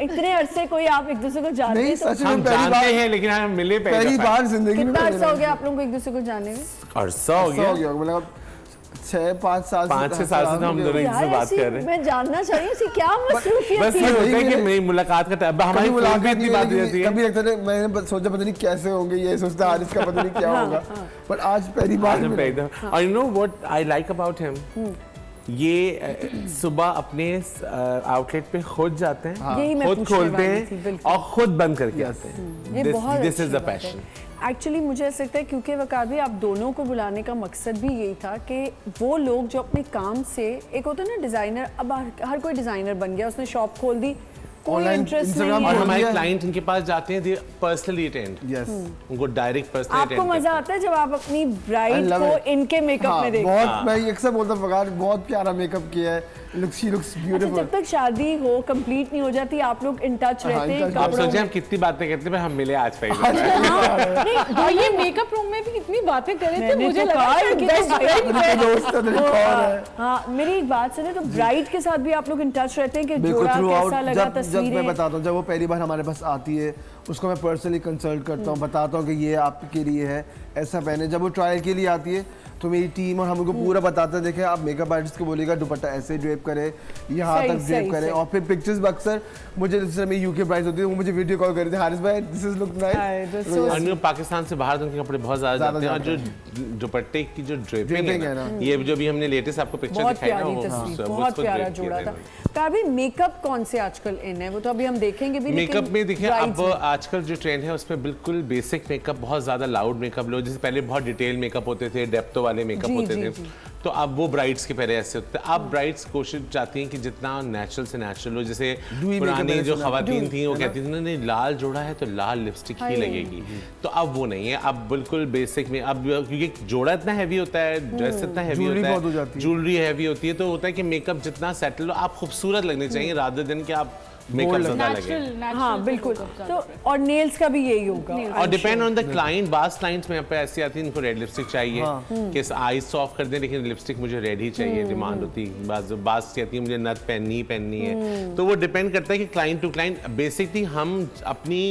इतने अरसे कोई आप एक दूसरे को जानते नहीं, हैं? सच में हम जानते हैं, लेकिन हम मिले पहली बार जिंदगी में। कितना अरसा हो गया आप लोगों को एक दूसरे को जानने में? अरसा हो गया, मतलब 6-5 साल 5-6 साल से हम दोनों एक दूसरे बात कर रहे हैं। मैं जानना चाह रही हूँ क्या मसरूफियत बस थी? ये होता है कि मेरी मुलाकात का टाइम, हमारी मुलाकात इतनी बात रहती है, कभी लगता है मैंने सोचा पता नहीं कैसे होंगे, ये सोचता हारिस का पता नहीं क्या होगा, पर आज पहली बार मिले। और you know what I like about him, ये सुबह अपने आउटलेट पे खुद जाते हैं, खुद खोलते हैं और खुद बंद करके आते हैं। This is the passion. Actually मुझे ऐसा लगता है क्योंकि वकार भी आप दोनों को बुलाने का मकसद भी यही था कि वो लोग जो अपने काम से, एक होता है ना डिज़ाइनर, अब हर कोई डिज़ाइनर बन गया, उसने शॉप खोल दी, कोई इंटरेस्ट नहीं है। और हमारे क्लाइंट इनके पास जाते हैं, दे पर्सनली अटेंड, उनको डायरेक्ट पर्सनली आपको मजा आता है जब आप अपनी ब्राइड को इनके मेकअप में देखते हैं? बहुत, मैं अक्सर बोलता हूं फगार बहुत प्यारा मेकअप किया है, शी लुक्स ब्यूटीफुल। जब तक शादी हो, कंप्लीट नहीं हो जाती, आप लोग इन टच रहते हैं। आप सोचें हम कितनी बातें करते हैं, हम मिले आज पहले। और ये मेकअप रूम में भी कितनी बातें करे थे, मुझे लगा हाँ, मेरी एक बात सुने, तो ब्राइड के साथ भी आप लोग इन टच रहते हैं कि जोड़ा कैसा लगा, तस्वीरें? जब मैं बताता हूँ, जब वो पहली बार हमारे पास आती है, उसको मैं पर्सनली कंसल्ट करता हूँ, बताता हूँ कि ये आपके लिए है, ऐसा पहने। जब वो ट्रायल के लिए आती है तो मेरी टीम और हम उनको पूरा बताते हैं, देखें आप मेकअप आर्टिस्ट को बोलेगा दुपट्टा ऐसे ड्रेप करे, यहाँ तक ड्रेप करे, और फिर पिक्चर्स अक्सर मुझे, जैसे मेरी यूके ब्राइड्स होती है, वो मुझे वीडियो कॉल करते हैं, हारिस भाई दिस इज लुक नाइस। और पाकिस्तान से बाहर उनके कपड़े बहुत ज्यादा जाते हैं, और जो दुपट्टे की जो ड्रेपिंग है ना, ये जो भी हमने लेटेस्ट आपको पिक्चर दिखाई ना, वो बहुत प्यारा जोड़ा था। काफी मेकअप कौन से आजकल इन है, वो तो अभी हम देखेंगे भी। मेकअप में देखिए अब आजकल जो ट्रेंड है उसमें बिल्कुल बेसिक मेकअप, बहुत ज्यादा लाउड मेकअप लो, जैसे पहले बहुत डिटेल मेकअप होते थे, डेप्थ वाले मेकअप होते थे, तो अब वो ब्राइड्स के पहले ऐसे होते हैं। अब ब्राइड्स कोशिश चाहती हैं कि जितना नेचुरल से नेचुरल हो, जैसे पुरानी जो खवातीन थी वो कहती थी नहीं लाल जोड़ा है तो लाल लिपस्टिक ही लगेगी, तो अब वो नहीं है, अब बिल्कुल बेसिक में। अब क्योंकि जोड़ा इतना हैवी होता है, ड्रेस इतना हैवी होता है, ज्वेलरी हैवी होती है, तो होता है कि मेकअप जितना सेटल हो, आप खूबसूरत लगने चाहिए रादर दिन कि आप मेकअप ज्यादा लगे। हाँ बिल्कुल, तो और नेल्स का भी यही होगा, और डिपेंड ऑन द क्लाइंट। बास क्लाइंट्स में यहाँ पे ऐसी आती है इनको रेड लिपस्टिक चाहिए कि आईज सॉफ्ट कर दें, लेकिन लिपस्टिक मुझे रेड ही चाहिए, डिमांड होती है। बास कहती है मुझे नथ पहननी है, तो वो डिपेंड करता है कि क्लाइंट टू क्लाइंट। बेसिकली हम अपनी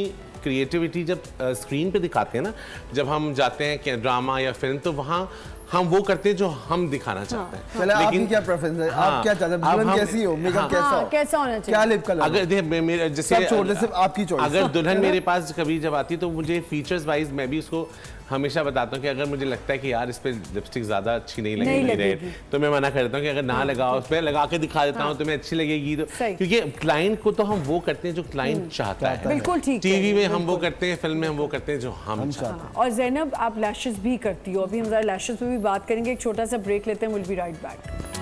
क्रिएटिविटी जब स्क्रीन पे दिखाते हैं ना, जब हम जाते हैं ड्रामा या फिल्म, तो वहाँ हम वो करते हैं जो हम दिखाना चाहते हैं। चले, आपकी क्या प्रेफरेंस है? आप क्या चाहते हैं? दुल्हन कैसी हो, मेकअप कैसा हो, कैसा होना चाहिए, क्या लिप कलर? अगर मेरे जैसे सब छोड़ दे, सिर्फ आपकी चॉइस। अगर दुल्हन मेरे पास कभी जब आती है तो मुझे फीचर्स वाइज मैं भी उसको हमेशा बताता हूँ कि अगर मुझे लगता है कि यार इस पे लिपस्टिक ज्यादा अच्छी नहीं लगेगी तो मैं मना कर देता हूँ कि अगर ना लगाओ, उस पर लगा के दिखा देता हूँ तुम्हें अच्छी लगेगी। तो क्योंकि क्लाइंट को तो हम वो करते हैं जो क्लाइंट चाहता है। बिल्कुल ठीक। टीवी में हम वो करते हैं, फिल्म में हम वो करते हैं जो हम चाहते हैं। और ज़ैनब आप लैशेस भी करती हो, अभी हम जरा लैशेस पे भी बात करेंगे, एक छोटा सा ब्रेक लेते हैं, will be right back.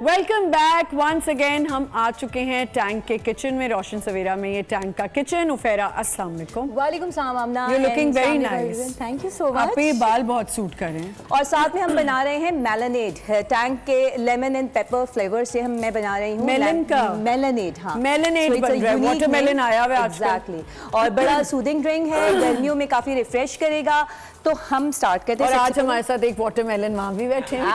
Welcome back once again. हम आ चुके हैं टैंक के किचन में, रोशन सवेरा में। ये टैंक का किचन। उफेरा अस्सलाम वालेकुम। वालेकुम सलाम आमना। You're looking very nice. Thank you so much. आप पे ये बाल बहुत सूट कर रहे हैं। और साथ में हम बना रहे हैं मेलानेड, टैंक के लेमन एंड पेपर फ्लेवर से मैं बना रही हूँ मेलन का मेलानेड। हाँ, मेलानेड बन रहा है, वाटरमेलन आया हुआ है आजकल। एग्जैक्टली। और बड़ा सूदिंग ड्रिंक है, गर्मियों में काफी रिफ्रेश करेगा। तो हम स्टार्ट करते हैं। और आज हमारे साथ एक वाटरमेलन वहाँ भी बैठे हैं।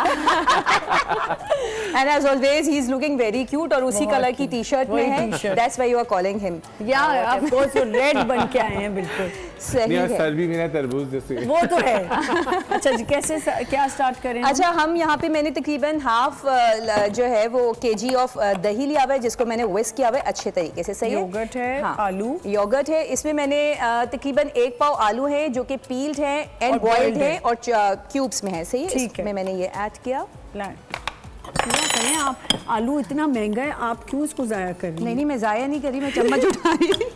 And as always he is looking very cute और उसी कलर की टी शर्ट में है। That's why you are calling him. या ऑफ कोर्स वो रेड बन के आए हैं, बिल्कुल सही है। सर भी मेरा तरबूज जैसे वो तो है। अच्छा जी, कैसे क्या स्टार्ट करें? अच्छा, हम यहाँ पे मैंने तकरीबन हाफ जो है वो केजी ऑफ दही लिया हुआ है, जिसको मैंने विस्क किया हुआ है अच्छे तरीके से। सही है। योगर्ट है, आलू योगर्ट है, इसमें मैंने तकरीबन 1 पाव आलू है जो कि पील्ड है एंड बॉइल्ड है और क्यूब्स में है। सही है। इसमें मैंने ये ऐड किया। करें आप, आलू इतना महंगा है, आप क्यों इसको जाया कर रही हैं? नहीं, मैं जाया नहीं करी, मैं चम्मच उठा रही।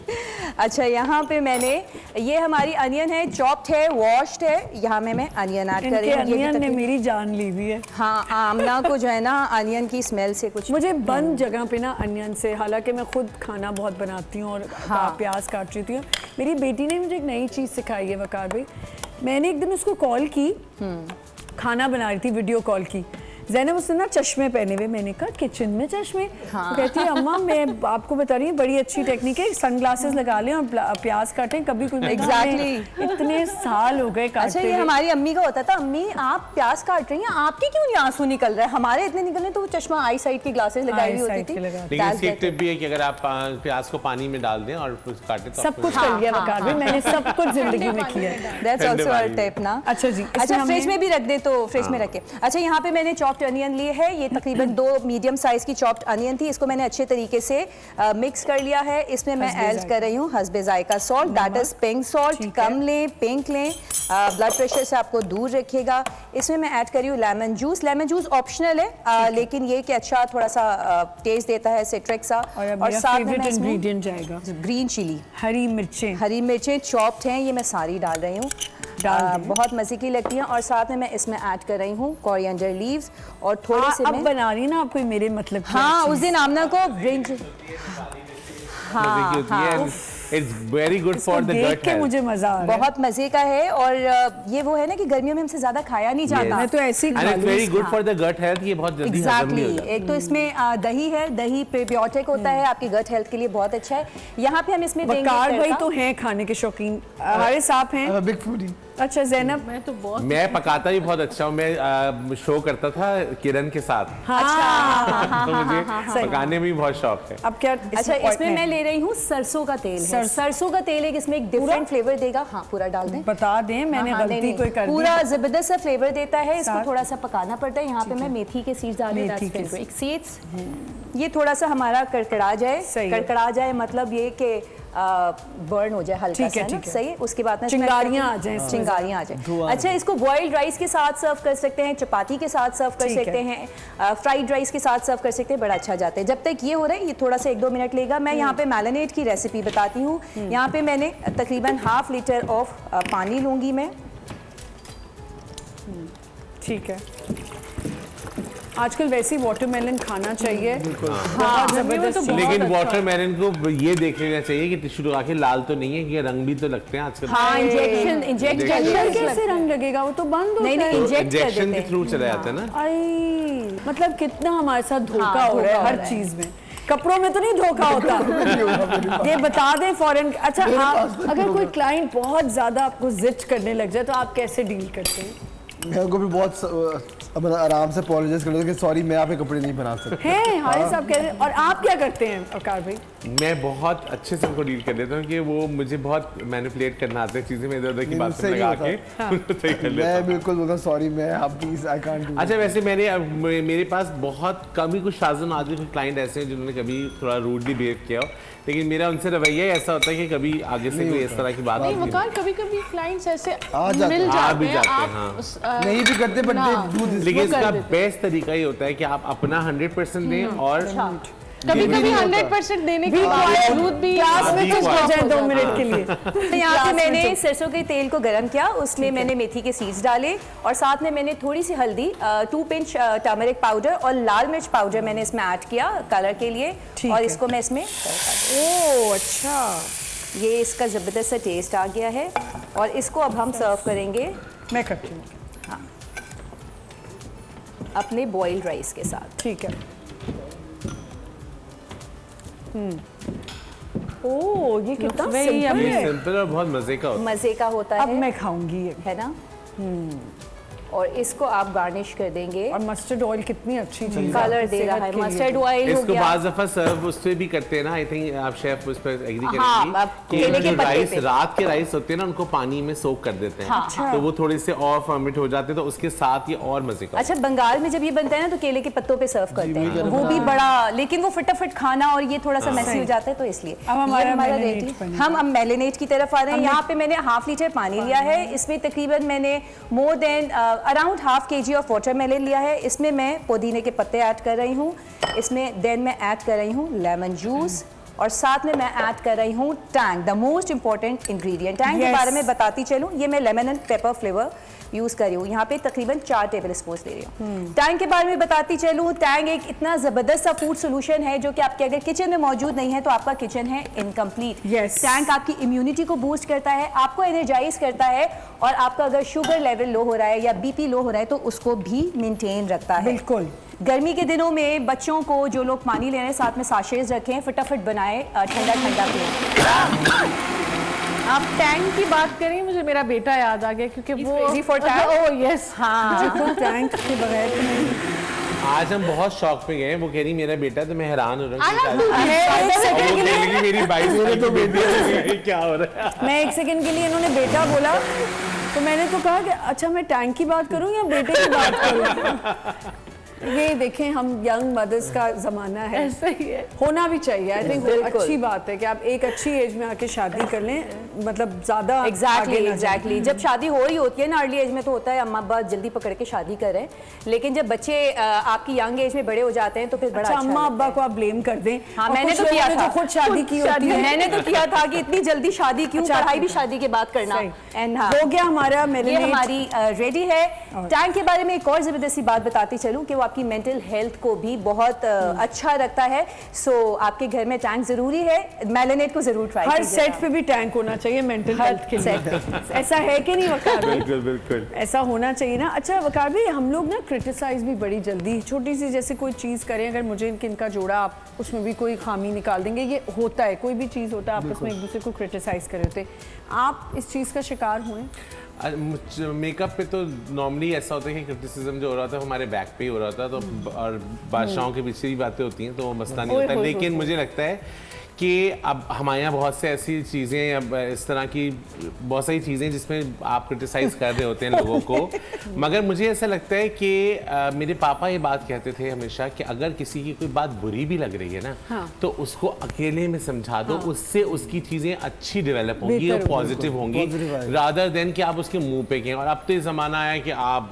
अच्छा, यहाँ पे मैंने ये हमारी अनियन है, चॉप्ड है, वॉश्ड है। यहाँ में मैं अनियन ऐड कर रही हूँ। अनियन ने मेरी जान ली हुई है। हाँ, आमना को जो है ना अनियन की स्मेल से कुछ मुझे बंद जगह पे ना अनियन से, हालांकि मैं खुद खाना बहुत बनाती हूँ और प्याज काट रही हूँ। मेरी बेटी ने मुझे एक नई चीज़ सिखाई है वकार भाई। मैंने एक दिन उसको कॉल की, खाना बना रही थी, वीडियो कॉल की। ज़ैनब उसने ना चश्मे पहने हुए। मैंने कहा किचन में चश्मे? हाँ। तो कहती है अम्मा मैं आपको बता रही हूँ बड़ी अच्छी टेक्निक है, सनग्लासेस लगा लें और प्याज काटें। कभी कुछ Exactly. इतने साल हो गए काटते। अच्छा, ये हमारी अम्मी का होता था, अम्मी आप प्याज काट रही हैं, आपके क्यों नहीं आंसू निकल रहे हैं? हमारे इतने निकल रहे, तो वो चश्मा आई साइड की ग्लासेस लगाई हुई होती थी। लेकिन इसकी एक टिप भी है कि अगर आप प्याज को पानी में डाल दें और काटें तो सब कुछ कर लिया वकार भाई, मैंने सब कुछ जिंदगी में किया। दैट्स आल्सो अ टिप ना। अच्छा जी, अच्छा फ्रिज में भी रख दे तो फ्रिज में रखे। अच्छा, यहाँ पे मैंने चॉप्ड अनियन लिए है, ये तकरीबन 2 मीडियम साइज की चॉप्ड अनियन थी। इसको मैंने अच्छे तरीके से मिक्स कर लिया है। इसमें मैं ऐड कर रही हूँ हस्बे जायका salt, that is pink salt. कम लें, पिंक लें, ब्लड प्रेशर से आपको दूर रखिएगा। इसमें मैं ऐड कर रही हूँ lemon juice. Lemon juice optional है, लेकिन ये कि अच्छा थोड़ा सा टेस्ट देता है, सिट्रिक सा। और साथ में इंग्रेडिएंट जाएगा ग्रीन चिली, हरी मिर्चें। हरी मिर्चें चॉप्ड हैं, ये मैं सारी डाल रही हूँ। बहुत मजे की लगती हैं। और साथ में मैं इसमें ऐड कर रही हूँ कोरिएंडर लीव्स और थोड़े से अब बना रही ना आप कोई मेरे मतलब की हाँ, चीज़। उस दिन आमना को ब्रिंज it's very good for the gut के मुझे मजा आ रहा है। बहुत मजे का है। और ये वो है ना कि गर्मियों में हमसे ज्यादा खाया नहीं जाता। मैं तो ऐसे ही and it's very good for the gut health. ये बहुत जल्दी हजम भी हो जाता है। एक तो इसमें दही है, दही प्रीबायोटिक होता है, आपकी गट हेल्थ के लिए बहुत अच्छा है। यहाँ पे हम इसमें देंगे वकार भाई तड़का। तो हैं खाने के शौकीन, हमारे साथ हैं। Big foodie. अच्छा ज़ैनब, मैं तो बहुत मैं पकाता भी बहुत अच्छा हूँ। मैं शो करता था किरण के साथ, तो मुझे पकाने में भी बहुत शौक है। अब क्या अच्छा, इसमें मैं ले रही हूँ सरसों का तेल है। सरसों का तेल है, इसमें एक डिफरेंट फ्लेवर देगा। हाँ, पूरा डाल दें। बता दें, मैंने हाँ, गलती कोई कर दी। पूरा जबरदस्त सा फ्लेवर देता है। इसको थोड़ा सा पकाना पड़ता है। यहाँ पे मैं मेथी के सीड्स डाल देती हूँ, एक सीड्स। ये थोड़ा सा हमारा कड़कड़ा जाए। कड़कड़ा जाए मतलब ये कि बर्न हो जाए हल्का सा, ना सही है। उसके बाद में चिंगारियां आ जाए, चिंगारियां आ जाए। अच्छा, इसको बॉइल्ड राइस के साथ सर्व कर सकते हैं, चपाती के साथ सर्व कर सकते हैं, फ्राइड राइस के साथ सर्व कर सकते हैं, बड़ा अच्छा जाता है। जब तक ये हो रहा है, ये थोड़ा सा 1-2 मिनट लेगा। मैं यहाँ पे मैरिनेट की रेसिपी बताती हूँ। यहाँ पे मैंने तकरीबन 1/2 लीटर ऑफ पानी लूंगी मैं। ठीक है, आजकल वैसे ही वाटरमेलन खाना चाहिए। हाँ, जबरदस्त। लेकिन वाटरमेलन को ये देख लेना चाहिए कि टिश्यू लगा के लाल तो नहीं है, कि रंग भी तो लगते हैं आजकल। हाँ, इंजेक्शन अंदर कैसे रंग लगेगा? वो तो बंद होता है। इंजेक्शन के थ्रू चला जाता है ना। आई मतलब कितना हमारे साथ धोखा हो रहा है हर चीज में। कपड़ों में तो नहीं धोखा होता। ये बता दें फौरन। अच्छा, आप अगर कोई क्लाइंट बहुत ज्यादा आपको जिद करने लग जाए तो आप कैसे डील करते हैं? मैं उनको भी बहुत मतलब आराम से अपॉलोजाइज कर कि सॉरी मैं आपके कपड़े नहीं बना सकता। हैं हारिस साहब कह रहे हैं। और आप क्या करते हैं वकार भाई? मैं बहुत अच्छे से उनको डील कर देता हूँ कि वो मुझे बहुत मैनिपुलेट करना आता है चीजें, मैं इधर उधर की बात लगा के उनको सही कर लेता हूँ। मैं बिल्कुल बोलता हूँ सॉरी मैं आप प्लीज आई कांट डू। अच्छा, वैसे मेरे पास बहुत कम ही कुछ शाज़न आदमी कुछ क्लाइंट ऐसे हैं जिन्होंने कभी थोड़ा रूडली बिहेव किया हो, लेकिन मेरा उनसे रवैया ऐसा होता है कि कभी आगे से कोई इस तरह की बात नहीं नहीं वकार, कभी-कभी क्लाइंट्स ऐसे जाते हैं। मिल आ जाते भी हैं, जाते हैं, आप हाँ। नहीं भी करते बट ना। They do this. लेकिन वो कर इसका देते। बेस्ट तरीका ये होता है कि आप अपना 100% दें और कभी-कभी 100% देने के बावजूद भी क्लास में चुप हो जाए 2 मिनट के लिए। तो यहाँ पे मैंने सरसों के तेल को गर्म किया, उसमें मैंने मेथी के सीड्स डाले और साथ में मैंने थोड़ी सी हल्दी, 2 पिंच टर्मरिक पाउडर और लाल मिर्च पाउडर मैंने इसमें ऐड किया कलर के लिए। ठीक और है। इसको मैं इसमें ओह अच्छा, ये इसका ज़बरदस्त सा टेस्ट आ गया है और इसको अब हम सर्व करेंगे मैं करती हूँ। अपने बॉइल्ड राइस के साथ। ठीक है। ओह ये कितना very सिंपल ये है। सिंपल और बहुत मजे का होता है। मज़े का होता अब है, मैं खाऊंगी ये। है ना? और इसको आप गार्निश कर देंगे। और मस्टर्ड ऑयल कितनी अच्छी चीज है कलर दे सेहत रहा है, के लिए। मस्टर्ड ऑयल हो इसको गया। बाज दफा सर्व उससे भी करते हैं ना, आई थिंक आप शेफ उस पर एग्री हाँ, करेंगी अब कि केले के जो पत्ते राइस पे। रात के राइस होते हैं ना उनको पानी में सोक कर देते हैं, हाँ, तो वो थोड़े से और फर्मेंट हो जाते हैं, तो उसके साथ ये और मजे का। अच्छा, बंगाल में जब ये बनता है ना तो केले के पत्तों पे सर्व करते हैं, वो भी बड़ा, लेकिन वो फटाफट खाना और ये थोड़ा सा मैसी हो जाता है, तो इसलिए अब हमारा ये हमारा marinade रेडी। बनेगा। हम अब मैरिनेट की तरफ आ रहे हैं। यहाँ पे मैंने ½ लीटर पानी लिया है, इसमें तकरीबन मैंने more than around ½ kg of watermelon लिया है। इसमें मैं पुदीने के पत्ते ऐड कर रही हूँ, इसमें देन मैं ऐड कर रही हूँ लेमन जूस और साथ में मैं ऐड कर रही हूँ Tang, the most important ingredient. Tang के Yes. बारे में बताती चलूँ, ये मैं lemon and paper flavour use कर रही हूँ। यहाँ पे तकरीबन 4 टेबल स्पून ले रही हूँ। टैंग के बारे में बताती चलूँ, टैंग एक इतना ज़बरदस्त सा फूड सोल्यूशन है जो कि आपके अगर किचन में मौजूद नहीं है तो आपका किचन है इनकम्प्लीट। Yes. टैंग आपकी इम्यूनिटी को बूस्ट करता है, आपको एनर्जाइज करता है और आपका अगर शुगर लेवल लो हो रहा है या बीपी लो हो रहा है तो उसको भी मेंटेन रखता है। बिल्कुल। गर्मी के दिनों में बच्चों को जो लोग पानी ले रहे हैं साथ में साशेज रखें, फटाफट बनाए, ठंडा ठंडा पिएं। आप टैंग की बात करें, मुझे मेरा बेटा याद आ गया क्योंकि वो crazy for tang? Oh yes, हाँ, देखो टैंक के बगैर तो नहीं। आज हम बहुत शौक पे गए, वो कह रही मेरा बेटा, तो मैं हैरान हो रहा I have to- हूँ मैं एक सेकंड के लिए कि मेरी 22 साल की बेटी है, क्या हो रहा है। मैं एक सेकंड के लिए इन्होंने बेटा बोला तो मैंने तो कहा कि अच्छा मैं टैंक की बात करूं या बेटे की बात करूं। ये देखें, हम यंग मदर्स का जमाना है, ऐसा ही है। होना भी चाहिए। आई थिंक बिल्कुल। अच्छी बात है कि आप एक अच्छी एज में आके शादी कर लें, मतलब ज्यादा एग्जैक्टली जब शादी हो रही होती है ना अर्ली एज में तो होता है अम्मा अब्बा जल्दी पकड़ के शादी करें, लेकिन जब बच्चे आपकी यंग एज में बड़े हो जाते हैं तो फिर बड़ा अच्छा, अच्छा अम्मा लगता अब्बा है। को आप ब्लेम कर दें। हाँ, और मैंने कुछ तो किया लोगों ने था। तो खुद शादी की होती है। मैंने तो किया था कि इतनी जल्दी शादी क्यों, अच्छा, पढ़ाई भी शादी के बाद करना। सही। एंड हो गया हमारा ये मेरिनेट। हमारी रेडी है। टैंग के बारे में एक और जबरदस्ती बात बताती चलूं कि वो आपकी मेंटल हेल्थ को भी बहुत अच्छा रखता है। सो आपके घर में टैंक जरूरी है, मेलानेट को जरूर ट्राई हर कीजिएगा। सेट पे भी टैंक होना चाहिए मेंटल हेल्थ के set लिए। ऐसा है कि नहीं वकार भाई? बिल्कुल बिल्कुल ऐसा होना चाहिए ना। अच्छा वकार भाई, हम लोग ना क्रिटिसाइज भी बड़ी जल्दी, छोटी सी जैसे कोई चीज़ करें, अगर मुझे इनका जोड़ा, आप उसमें भी कोई खामी निकाल देंगे, ये होता है, कोई भी चीज़ होता है, आपस में एक दूसरे को क्रिटिसाइज कर रहे होते। आप इस चीज़ का शिकार हुए? मेकअप पे तो नॉर्मली ऐसा होता है कि क्रिटिसिज्म जो हो रहा था हमारे बैक पे ही हो रहा था, तो और बादशाहों के पीछे ही बातें होती हैं तो वो मसला नहीं होता, लेकिन मुझे लगता है कि अब हमारे यहाँ बहुत से ऐसी चीज़ें, अब इस तरह की बहुत सारी चीज़ें जिसमें आप क्रिटिसाइज़ कर रहे होते हैं लोगों को, मगर मुझे ऐसा लगता है कि मेरे पापा ये बात कहते थे हमेशा कि अगर किसी की कोई बात बुरी भी लग रही है ना, तो उसको अकेले में समझा दो, उससे उसकी चीज़ें अच्छी डेवलप होंगी और पॉजिटिव होंगी, रादर देन कि आप उसके मुंह पे कहें। और अब तो ये ज़माना है कि आप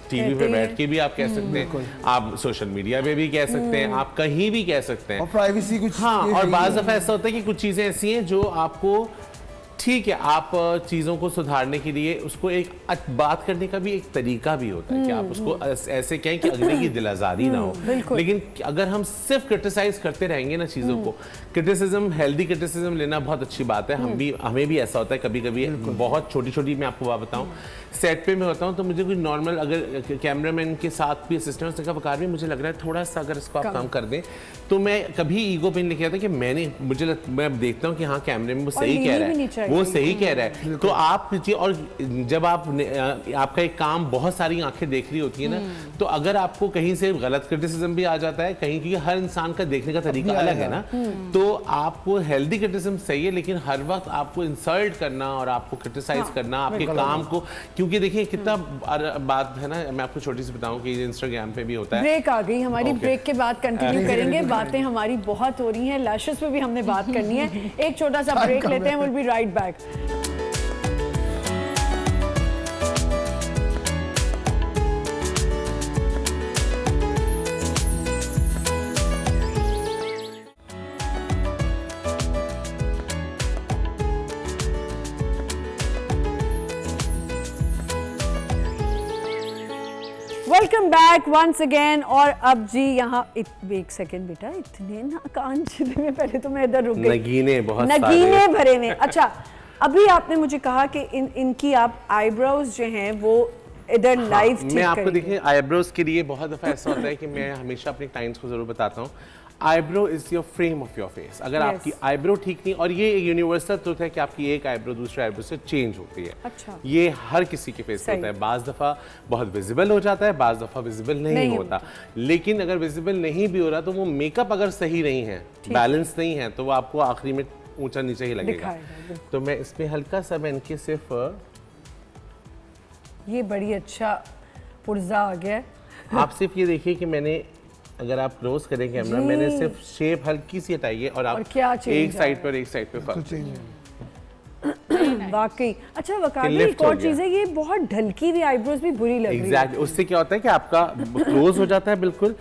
टीवी पे बैठ के भी आप कह सकते हैं, आप सोशल मीडिया पे भी कह सकते हैं, आप कहीं भी कह सकते हैं, और प्राइवेसी कुछ हाँ। और बाज़ दफ़ा ऐसा होता है कि कुछ चीज़ें ऐसी हैं जो आपको ठीक है, आप चीज़ों को सुधारने के लिए उसको एक बात करने का भी एक तरीका भी होता है कि आप उसको ऐसे कहें कि अगले की दिल आज़ारी ना हो। लेकिन अगर हम सिर्फ क्रिटिसाइज करते रहेंगे ना चीज़ों को, क्रिटिसिज्म, हेल्दी क्रिटिसिज्म लेना बहुत अच्छी बात है। हमें भी ऐसा होता है कभी कभी, बहुत छोटी छोटी मैं आपको बात बताऊँ, सेट पे मैं होता हूँ तो मुझे कोई नॉर्मल अगर कैमरामैन के साथ भी असिस्टेंट का वकार भी मुझे लग रहा है थोड़ा सा अगर इसको आप काम कर दें, तो मैं कभी ईगो पे नहीं कहता कि मैं देखता हूँ कि हाँ कैमरे में वो सही कह रहा है, वो सही कह रहा है, तो आप और जब आपका एक काम बहुत सारी आंखें देख रही होती है ना, तो अगर आपको कहीं से गलत क्रिटिसिज्म भी आ जाता है कहीं, क्योंकि हर इंसान का देखने का तरीका अलग है ना, तो आपको हेल्दी क्रिटिसिज्म सही है, लेकिन हर वक्त आपको इंसल्ट करना और आपको क्रिटिसाइज करना आपके काम को, क्योंकि देखिए कितना बात है ना, मैं आपको छोटी सी बताऊं कि इंस्टाग्राम पे भी होता है। ब्रेक आ गई हमारी, ब्रेक के बाद कंटिन्यू करेंगे, बातें हमारी बहुत हो रही हैं, लैशेस पे भी हमने बात करनी है। एक छोटा सा ब्रेक लेते हैं, will be right back. Welcome back once again. और अब जी यहाँ एक सेकेंड बेटा, इतने ना कान छिले में, पहले तो मैं इधर रुक गई, नगीने भरे में। अच्छा, अभी आपने मुझे कहा कि इनकी आप आईब्रोज जो हैं वो इधर लाइव ठीक मैं आपको देखिए आईब्रोज के लिए बहुत दफा ऐसा होता है कि मैं हमेशा अपने क्लाइंट्स को जरूर बताता हूँ, eyebrow is your frame of your face. अगर आपकी आईब्रो ठीक नहीं, और ये यूनिवर्सल ट्रुथ है कि आपकी एक आईब्रो दूसरे आईब्रो से चेंज होती है। अच्छा। ये हर किसी के फेस पे होता है, बाज दफा बहुत विजिबल हो जाता है, बाज दफा विजिबल नहीं होता। लेकिन अगर विजिबल नहीं भी हो रहा तो वो मेकअप अगर सही नहीं है, बैलेंस नहीं है, तो वो आपको आखिरी में ऊंचा नीचे ही लगेगा। तो मैं इसमें हल्का सा मैं इनके सिर्फ ये बड़ी अच्छा पुर्जा आ गया। आप सिर्फ ये देखिए कि मैंने, अगर आप क्लोज करें कैमरा, मैंने सिर्फ शेप हल्की सी हटाई है और आप एक साइड पर एक साइड पे फर्क वाकई। अच्छा वकार भाई, एक और चीज है, ये बहुत ढलकी हुई आईब्रोज भी बुरी लग रही है। एग्जैक्टली, उससे क्या होता है कि आपका क्लोज हो जाता है बिल्कुल।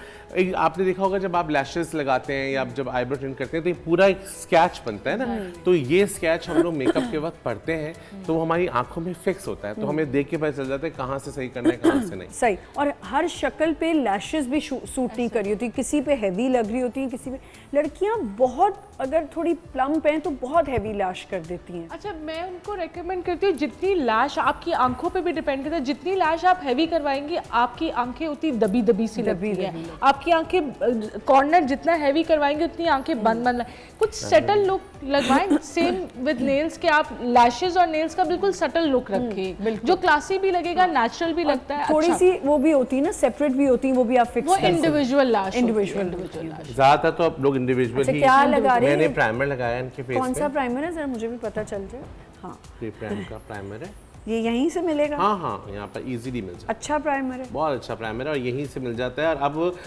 आपने देखा होगा जब आप लैशेस लगाते हैं या जब आईब्रो ट्रिम करते हैं तो ये पूरा एक स्केच बनता है ना, तो ये स्केच हम लोग मेकअप के वक्त पढ़ते हैं तो वो हमारी आंखों में फिक्स होता है, तो हमें देख के पता चल जाता है कहाँ से सही करना है कहाँ से नहीं। सही। और हर शक्ल पे लैशेस भी सूट नहीं कर रही होती, किसी पे हैवी लग रही होती है, किसी पे, लड़कियां बहुत अगर थोड़ी प्लम्प हैं तो बहुत हैवी लैश कर देती हैं। अच्छा, मैं उनको रेकमेंड करती हूँ, जितनी लैश आपकी आंखों पे भी डिपेंड करता है, जितनी लैश आप हैवी करवाएंगी आपकी आंखें उतनी दबी दबी सी लगती है, आपकी आंखें कॉर्नर जितना हैवी करवाएंगे उतनी आंखें बंद बंद। कुछ सटल लुक लगवाएं, सेम विद नेल्स के आप लैशेस और नेल्स का बिल्कुल सटल लुक रखें, जो क्लासी भी लगेगा, नेचुरल भी लगता है। थोड़ी सी वो भी होती है ना, सेपरेट भी होती है, वो भी आप फिक्स वो इंडिविजुअल लैश, इंडिविजुअल। ज्यादातर तो आप लोग इंडिविजुअल ही। क्या लगा रहे हैं? मैंने प्राइमर लगाया इनके फेस पे। कौन सा प्राइमर है, जरा मुझे भी पता चल जाए। हाँ, ये प्राइमर का प्राइमर है, ये यहीं से मिलेगा? हाँ हाँ, यहाँ पर इजीली मिल जाता है। अच्छा प्राइमर है, बहुत अच्छा प्राइमर है और यहीं से मिल जाता है। और अब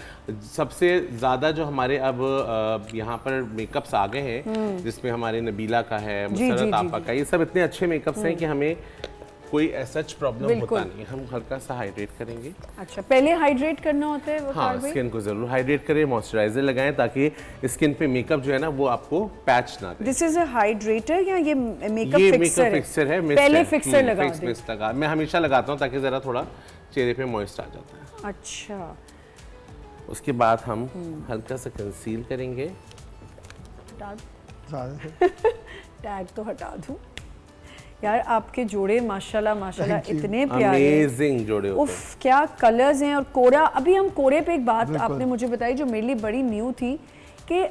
सबसे ज़्यादा जो हमारे अब यहाँ पर मेकअप्स आ गए हैं, जिसमें हमारे नबीला का है, मुसरत आपा का, ये सब इतने अच्छे मेकअप्स हैं कि हमें कोई ऐसा प्रॉब्लम होता नहीं है। हम हल्का सा हाइड्रेट करेंगे। अच्छा, पहले हाइड्रेट करना होता है? हाँ, स्किन को जरूर हाइड्रेट करें, मॉइस्चराइजर लगाएं ताकि स्किन पे मेकअप जो है ना वो आपको पैच ना दे। दिस इज अ हाइड्रेटर या ये मेकअप ये फिक्सर फिक्सर है? पहले फिक्सर लगा फिक्स मिस्ट लगा, मैं हमेशा लगाता हूँ ताकि जरा थोड़ा चेहरे पे मॉइस्ट आ जाता है। अच्छा, उसके बाद हम हल्का सा कंसील करेंगे। टैग तो हटा दूं यार, आपके जोड़े माशाल्लाह माशाल्लाह इतने प्यारे, अमेजिंग जोड़े होते हैं। उफ, क्या कलर्स हैं। और कोरा, अभी हम कोरे पे एक बात आपने मुझे बताई जो मेरे लिए बड़ी न्यू थी कि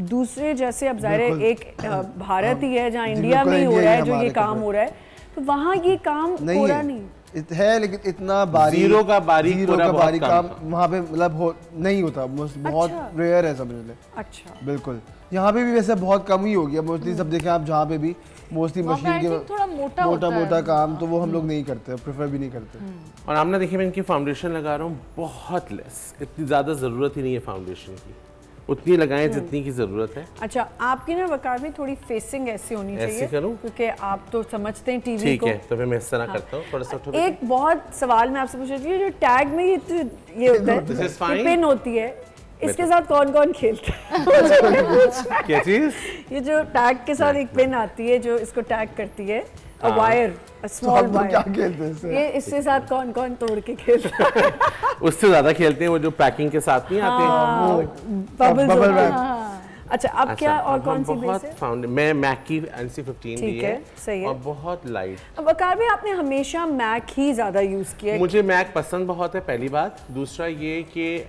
दूसरे जैसे, अब ज़ाहिर एक भारत ही है जहाँ इंडिया में ही हो रहा है जो ये काम हो रहा है, तो वहाँ ये काम कोरा नहीं है, लेकिन इतना बारीक, जीरो का बारीक काम वहाँ पे मतलब नहीं होता, बहुत रेयर है समझ ले। अच्छा, बिल्कुल। यहाँ पे भी वैसे बहुत कम ही हो गया, मोस्टली सब देखें आप जहाँ पे भी मोस्टली मशीन के थोड़ा मोटा काम, तो वो हम लोग नहीं करते, प्रेफर भी नहीं करते। और आपने देखिए मैं इनकी फाउंडेशन लगा रहा हूँ बहुत लेस, इतनी ज़्यादा ज़रूरत ही नहीं है फाउंडेशन की, उतनी लगाएं जितनी की ज़रूरत है। अच्छा, आपकी ना वकार में थोड़ी फेसिंग ऐसी होनी चाहिए। ऐसे करूं? क्योंकि आप तो समझते हैं टीवी ठीक को। है, तो मैं इस तरह करता हूँ, थोड़ा सा। एक बहुत सवाल मैं आपसे पूछ रही थी, जो टैग में ये होता है, पिन होती है, इसके साथ कौन कौन खेलता है? क्या चीज? ये जो टैग के साथ एक पिन आती है जो इसको टैग करती है, वायर, स्मॉल आप लोग क्या वायर, खेलते हैं इससे? ये इसके साथ कौन कौन तोड़ के खेलता है? उससे ज्यादा खेलते हैं वो जो पैकिंग के साथ नहीं आते। Bubble bubble wrap. अच्छा, अब क्या और अब कौन हम सी बेस बहुत है? फाउंड मैं मैक की NC15 ली ठीक है, सही है। और बहुत लाइट। अब वकार भी आपने हमेशा मैक ही ज्यादा यूज किया है। मुझे मैक पसंद बहुत है, पहली बात। दूसरा ये कि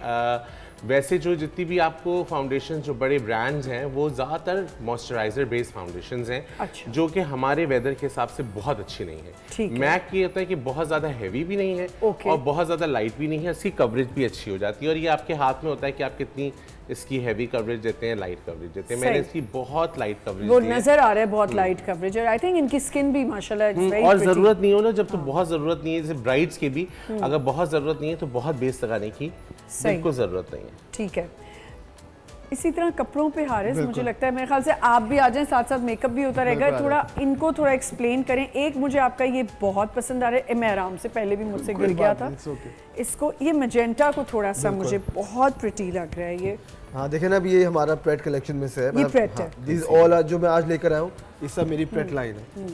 वैसे जो जितनी भी आपको फाउंडेशन जो बड़े ब्रांड्स हैं वो ज़्यादातर मॉइस्चराइजर बेस्ड फाउंडेशंस हैं, अच्छा। जो कि हमारे वेदर के हिसाब से बहुत अच्छी नहीं ठीक है। है। मैक ये होता है कि बहुत ज़्यादा हैवी भी नहीं है ओके। और बहुत ज़्यादा लाइट भी नहीं है, इसकी कवरेज भी अच्छी हो जाती है और ये आपके हाथ में होता है कि आप कितनी इसकी हैवी कवरेज देते हैं, लाइट कवरेज देते हैं। मैंने सही। इसकी बहुत लाइट कवरेज वो दी है। नजर आ रहा है बहुत लाइट कवरेज, और आई थिंक इनकी स्किन भी माशाल्लाह इट्स वेरी और प्रिटी। ज़रूरत नहीं हो ना, जब तो बहुत ज़रूरत नहीं है, जैसे ब्राइड्स की भी अगर बहुत ज़रूरत नहीं है तो बहुत बेस लगाने की बिल्कुल ज़रूरत नहीं है। ठीक है। इसी तरह कपड़ों पे हारिस, मुझे लगता है मेरे ख्याल से आप भी आ जाएं, साथ साथ मेकअप भी होता रहेगा। बिल्कुल थोड़ा इनको थोड़ा एक्सप्लेन करें। एक मुझे आपका ये बहुत पसंद आ रहा है, मैं आराम से पहले भी मुझसे गिर गया था इसको, ये मजेंटा को थोड़ा सा मुझे बहुत प्रिटी लग रहा है ये। हाँ देखे ना, अभी ये हमारा प्रेट कलेक्शन में से है। ये Pret है। दिस ऑल जो मैं आज लेकर आया हूँ, ये सब मेरी प्रेट लाइन है।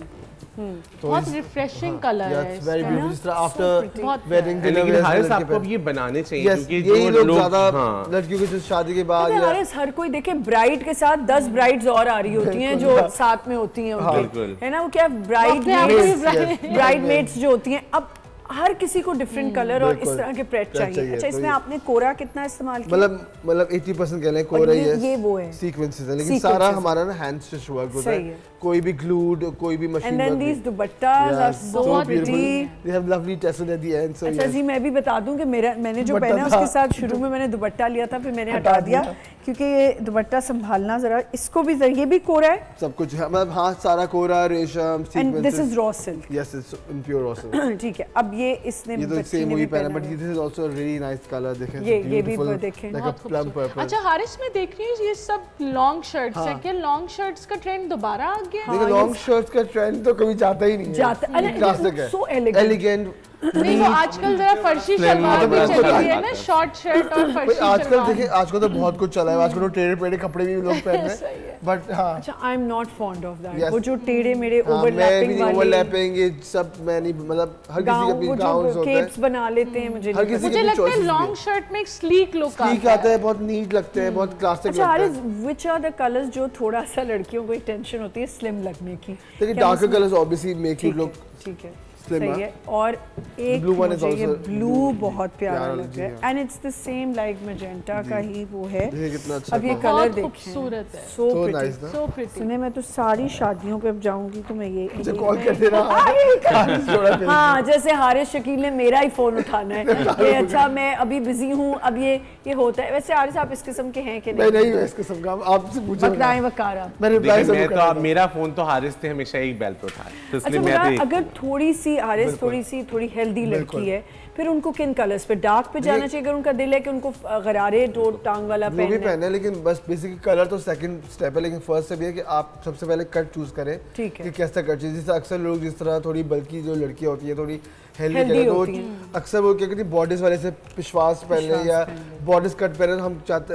तो बहुत रिफ्रेशिंग कलर है इट्स वेरी इसका। ब्यूटीफुल, जिस तरह So आफ्टर pretty. बहुत वेडिंग लेकिन हारिस आपको अब ये बनाने चाहिए यस, क्योंकि यही जो लोग लोग ज्यादा हाँ, लड़कियों की जो शादी के बाद पता है या हारिस, हर कोई देखे ब्राइड के साथ 10 ब्राइड्स और आ रही होती हैं जो साथ में होती हैं उनके, बिल्कुल। है ना? वो क्या ब्राइड अपने आप को ही Yes, ब्राइडमेड्स जो होती हैं, अब हर किसी को डिफरेंट कलर और इस बिल्कुल। तरह के प्रेट Pret चाहिए। चाहिए, अच्छा, तो इसमें ये- आपने कोरा कितना इस्तेमाल किया? मतलब 80% कह लें और कोरा ही ये वो है। सीक्वेंसेस है, लेकिन Sequences सारा है। हमारा ना हैंड स्टिच वर्क होता सही है, है। कोई भी ग्लूड, कोई भी machine and then work these नहीं। Dupattas are Yes, so so pretty. beautiful. They have lovely tassel at the end, so अच्छा yes. जी, मैं भी बता दूं कि मैंने जो दुपट्टा पहना था। उसके साथ शुरू में मैंने दुपट्टा लिया था, फिर मैंने हटा दिया क्योंकि ये दुपट्टा संभालना जरा, इसको भी ये भी कोरा है सब कुछ है, मतलब हाँ सारा कोरा, रेशम, and this sequences. Is raw silk. Yes, it's in pure awesome. ठीक है, अब ये इसने ये तो बच्ची सेम ने वही भी पहना, पहना बट है। This is also really nice colour. देखें, ये भी beautiful, देखें। like a बहुत plum खूबसूरत। purple. अच्छा हारिस, मैं देख रही हूँ ये सब लॉन्ग शर्ट्स है, क्या लॉन्ग शर्ट्स का ट्रेंड दोबारा आ गया है? देखो लॉन्ग शर्ट्स का ट्रेंड तो कभी जाता ही नहीं है। जाता- अरे, क्लासिक है, so elegant. एलिगेंट। नहीं, वो आजकल जरा फर्शी शलवार भी मतलब चली है ना, शॉर्ट शर्ट और फर्शी आजकल शलवार। देखिए, आजकल तो बहुत कुछ चला है, आजकल तो टेढ़े पेढ़े कपड़े भी लोग पहन रहे हैं, बट हाँ अच्छा, I am not fond of that. Yes. वो जो टेढ़े मेरे हाँ, मैं भी ओवरलैपिंग नहीं, वाले ओवरलैपिंग ये सब मैं नहीं, मतलब हर किसी के वो अपने गाउन्स जो होते केप्स हैं, बना लेते हैं, मुझे हर नहीं किसी पसंद। मुझे के लगता है choices भी लॉन्ग हैं। शर्ट में एक स्लीक लुक ठीक आता है, बहुत नीट लगते हैं, बहुत क्लासिक अच्छा लगता हारिस, है। व्हिच आर द कलर्स जो थोड़ा सा लड़कियों को टेंशन होती है स्लिम लगने की? देखिए क्या डार्कर उसमें- कलर्स ऑब्वियसली मेक यू ठीक है, लुक ठीक है, slim, सही हाँ। है। और एक blue one is मुझे ये also ब्लू blue, बहुत प्यारा प्यारा लग जी, रहा है, हाँ। And it's the same like magenta का ही वो है। देखिए कितना अच्छा अब ये colour। कलर बहुत देखें, खूबसूरत है, सो So प्रिटी। nice ना। So pretty. सुने, मैं तो सारी शादियों पे अब जाऊंगी तो मैं ये मुझे कॉल कर दे रहा है। हाँ, जैसे हारिस शकील ने मेरा ही फोन उठाना है कि अच्छा मैं अभी बिजी हूँ, अब ये होता है। वैसे हारिस आप इस किस्म के हैं कि मैं नहीं? नहीं हूँ इस किस्म का, आपसे पूछो ना। बताएं वकारा। मैं रिप्लाई देखिए, जरूर मैं तो करूंगा। मेरा फोन तो हारिस थे हमेशा एक बेल पे उठाए, तो अच्छा इसलिए मैं वकारा, तो अगर थोड़ी सी हारिस थोड़ी हेल्दी लड़की है, फिर उनको किन कलर्स पे, डार्क पे जाना चाहिए अगर उनका दिल है कि उनको गरारे टांग वाला वो भी पहनना है? पहना है, लेकिन बस बेसिकली कलर तो सेकंड स्टेप है, लेकिन फर्स्ट स्टेप ये है कि आप सबसे पहले कट चूज करें। ठीक है। कि कैसा कट चाहिए। जैसे अक्सर लोग जिस तरह थोड़ी बल्कि जो लड़कियां होती हैं थोड़ी Healthy हेल्दी होती हैं। अक्सर वो क्या करती है, बॉडीज वाले से पिशवास पहने या बॉडीज कट पहने,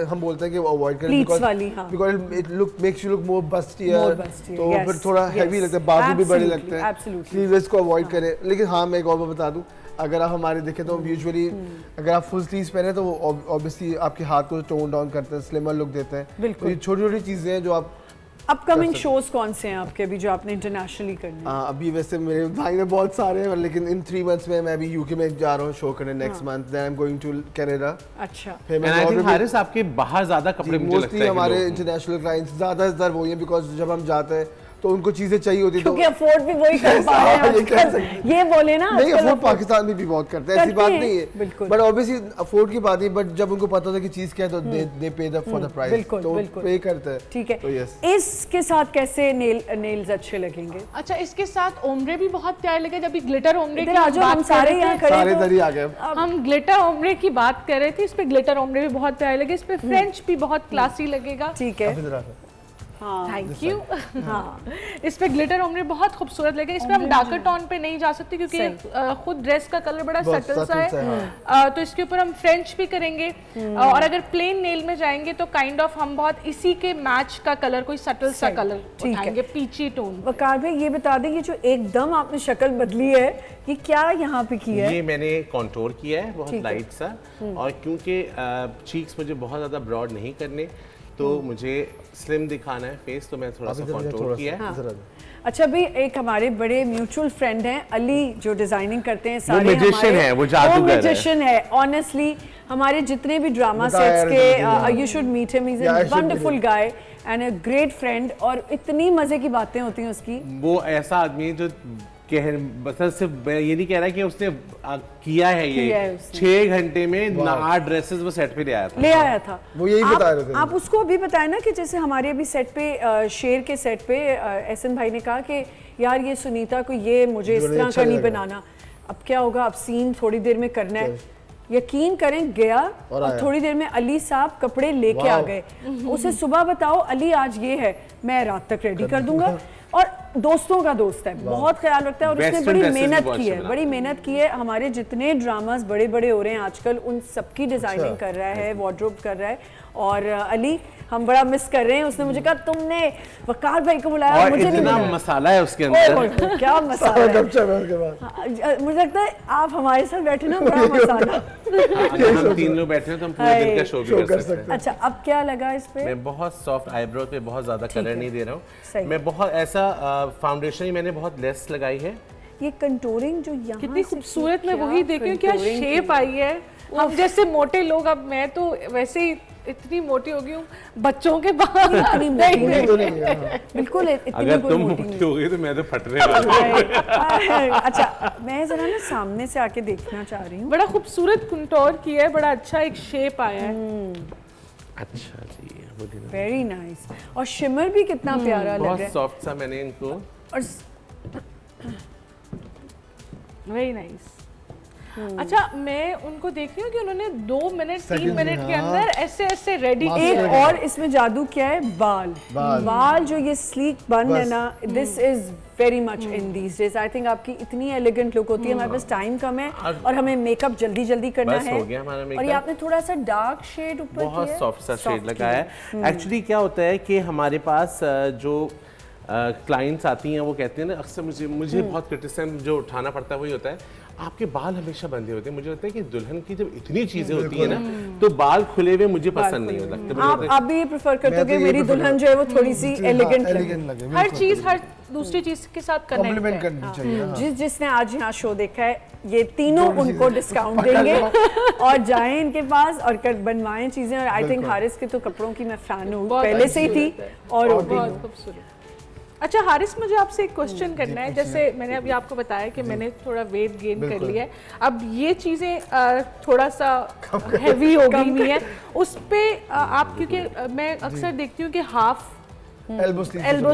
हम बोलते हैं कि वो अवॉइड करें Pleats वाली, हाँ। Because it look makes you look more busty, More busty, तो yes, फिर थोड़ा yes. हैवी लगता है, बाजू भी बड़े Absolutely, लगते हैं, absolutely. स्लीवलेस को अवॉइड करें। लेकिन हाँ, मैं एक और बात बता दूं, अगर आप हमारे देखें तो यूजुअली अगर आप फुल स्लीव्स पहने तो वो ऑब्वियसली आपके हाथ को टोन डाउन करते हैं, स्लिमर लुक देते हैं। बिल्कुल। तो ये छोटी छोटी चीजें हैं जो आप अपकमिंग शोज कौन से हैं आपके अभी जो आपने इंटरनेशनली करने हैं? अभी वैसे मेरे भाई में बहुत सारे हैं, लेकिन इन 3 months में मैं अभी यूके में जा रहा हूँ शो करने next month, then I am going to Canada. अच्छा, फिर एंड आई थिंक हारिस आपके बाहर ज्यादा कपड़े मुझे लगता मोस्टली है कि हमारे लोग- इंटरनेशनल क्लाइंट्स ज्यादातर वही हैं, बिकॉज जब हम जाते हैं तो उनको चीजें चाहिए होती तो क्योंकि अफोर्ड भी वही कर पा रहे हैं ये कह आजकल। सकते ये बोले ना नहीं, आजकल अफोर्ड afford- पाकिस्तान में भी बहुत करते हैं, ऐसी करते बात हैं, नहीं है, बिल्कुल। बट ऑब्वियसली अफोर्ड की बात नहीं, बट जब उनको पता होता है कि चीज क्या है तो दे पे द फॉर द प्राइस, बिल्कुल, तो बिल्कुल। पे करते हैं। ठीक है, तो यस, इसके साथ कैसे नेल्स अच्छे लगेंगे? अच्छा, इसके साथ ओमरे भी बहुत प्यारे लगे। जब भी ग्लिटर ओमरे इधर की आ जाओ, हम बात कर सारे रहे यहाँ थे, खड़े सारे तो- इधर ही आ गए। हम ग्लिटर ओमरे की बात कर रहे थे, इस पे ग्लिटर ओमरे भी बहुत प्यारे लगे। इस पे फ्रेंच भी बहुत क्लासी लगेगा। ठीक है, इधर आ जाओ। Thank you. हाँ, इस पे ग्लिटर ओमरे बहुत खूबसूरत लगे। इसमें हम डार्कर टोन पे नहीं जा सकते क्योंकि खुद ड्रेस का कलर बड़ा बहुत सटल सा subtle है। तो इसके ऊपर हम फ्रेंच भी करेंगे और अगर प्लेन नेल में जाएंगे तो काइंड ऑफ हम बहुत इसी के मैच का कलर, कोई सटल सा सही, कलर ठीक है। उठाएंगे, पीची टोन। वकार भाई ये बता दें कि जो एकदम आपने शक्ल बदली है, ये क्या यहाँ पे किया है? ये मैंने कॉन्टोर किया है बहुत ठीक है। लाइट सा, और क्योंकि चीक्स मुझे बहुत ज़्यादा ब्रॉड नहीं करने, तो मुझे स्लिम दिखाना है फेस, तो मैं थोड़ा सा कॉन्टोर किया है। अच्छा भाई, एक हमारे बड़े म्यूचुअल फ्रेंड हैं अली, जो डिजाइनिंग करते हैं सारे magician हमारे, है, वो जादूगर है। magician है ऑनेस्टली। हमारे जितने भी ड्रामा बताया सेट्स है के, you should meet him, he is Yeah, uh I should wonderful meet guy and uh great friend, और इतनी मजे की बातें होती हैं उसकी। वो ऐसा आदमी है जो बस सिर्फ ये नहीं कह रहा कि उसने किया है किया है ये उसने। 6 घंटे में 8 ड्रेसेस वो सेट पे ले आया था। वो यही बता रहे थे। आप उसको अभी बताया ना कि जैसे हमारे अभी सेट पे शेर के सेट पे एहसन भाई ने कहा कि यार ये सुनीता को ये मुझे इस जो नहीं तरह अच्छा का नहीं लग रहा। बनाना। अब क्या होगा, अब सीन थोड़ी देर में करना है, यकीन करें गया और और आया। थोड़ी देर में अली साहब कपड़े लेके आ वाह। गए। उसे सुबह बताओ अली आज ये है, मैं रात तक रेडी कर दूंगा। और दोस्तों का दोस्त है, बहुत ख्याल रखता है, और उसने Western बड़ी dresses भी मेहनत बहुत की है, अच्छे बड़ी मेहनत की है। हमारे जितने ड्रामास बड़े बड़े हो रहे हैं आजकल, उन सबकी डिजाइनिंग कर रहा है, वार्डरोब कर रहा है। और अली हम बड़ा मिस कर रहे हैं। उसने मुझे कहा तुमने वकार भाई को बुलाया, और मुझे नहीं इतना बुलाया। मसाला है उसके ओह, अंदर। क्या मसाला है। गपशप है उसके बाद। हाँ, मुझे लगता है आप हमारे साथ बैठे ना, बड़ा मसाला। अगर हम 3 लोग बैठे हैं तो हम पूरे दिन का शो भी कर सकते हैं। अच्छा, अब क्या लगा इस पे? मैं बहुत सॉफ्ट आईब्रो पे बहुत ज्यादा कलर है। नहीं दे रहा सही। हूँ। मैं बहुत ऐसा फाउंडेशन ही मैंने बहुत लेस लगाई है। ये कंटूरिंग जो यहाँ कितनी से खूबसूरत, मैं क्या वही देख रही हूँ, क्या contouring शेप की। आई है। हम जैसे मोटे लोग, अब मैं तो वैसे ही इतनी मोटी हो गई हूँ, बच्चों के बाल इतनी नहीं, मोटी तो नहीं है, हाँ। बिल्कुल इतनी अगर कोई तुम मोटी मोटी नहीं। हो गई तो मैं तो फटने वाला हूँ। अच्छा, मैं जरा ना सामने से आके देखना चाह रही हूँ। बड़ा खूबसूरत कंटूर किया है, बड़ा अच्छा एक शेप आया है। अच्छा जी, वो दिन वेरी नाइस। और शिमर भी कितना प्यारा लग बहुत रहा है। सॉफ्ट सा मैंने इनको। और वेरी नाइस। अच्छा, मैं उनको देख रही हूँ कि उन्होंने 2 मिनट 3 Seconds मिनट में, के हाँ। अंदर ऐसे ऐसे रेडी Master किया एक है। और इसमें जादू क्या है, बाल। बाल जो ये स्लीक बन है बस। ना, this is very much in these days. I think आपकी इतनी एलिगेंट लुक होती है, हमारे पास टाइम कम है और हमें मेकअप जल्दी जल्दी करना बस है। हो गया हमारा और ये makeup। आपने थोड़ा सा डार्क शेड ऊपर किया बहुत है, सॉफ्ट सा शेड soft लगा है। एक्चुअली क्या होता है कि हमारे पास जो क्लाइंट्स आती हैं वो कहते हैं ना, अक्सर मुझे बहुत क्रिटिसिज्म जो उठाना पड़ता है वही होता है, आपके बाल हमेशा बंधे होते हैं। मुझे लगता है कि दुल्हन की जब इतनी चीजें होती है ना, तो बाल खुले हुए मुझे पसंद नहीं होता। मुझे लगता है आप भी ये प्रेफर करते हो मैं तो कि ये मेरी prefer दुल्हन जो है वो थोड़ी सी एलिगेंट लगे। एलिगेंट लगे। हर चीज हर दूसरी चीज के साथ कॉम्प्लीमेंट कनेक्ट है। करनी चाहिए। हाँ। जिसने आज यहाँ शो देखा है, ये तीनों उनको डिस्काउंट देंगे और जाएं इनके पास और बनवाएं चीजें। और आई थिंक हारिस के तो कपड़ों की मैं फैन हूँ, बहुत पहले से ही थी खूबसूरत है। और हो गई बहुत हूँ। खूबसूरत। अच्छा हारिस, मुझे आपसे एक क्वेश्चन करना है। जैसे मैंने अभी आपको बताया कि मैंने थोड़ा वेट गेन कर लिया है, अब ये चीज़ें थोड़ा सा हैवी हो गई हुई है उस पे आप, क्योंकि मैं अक्सर देखती हूँ कि हाफ एल्बो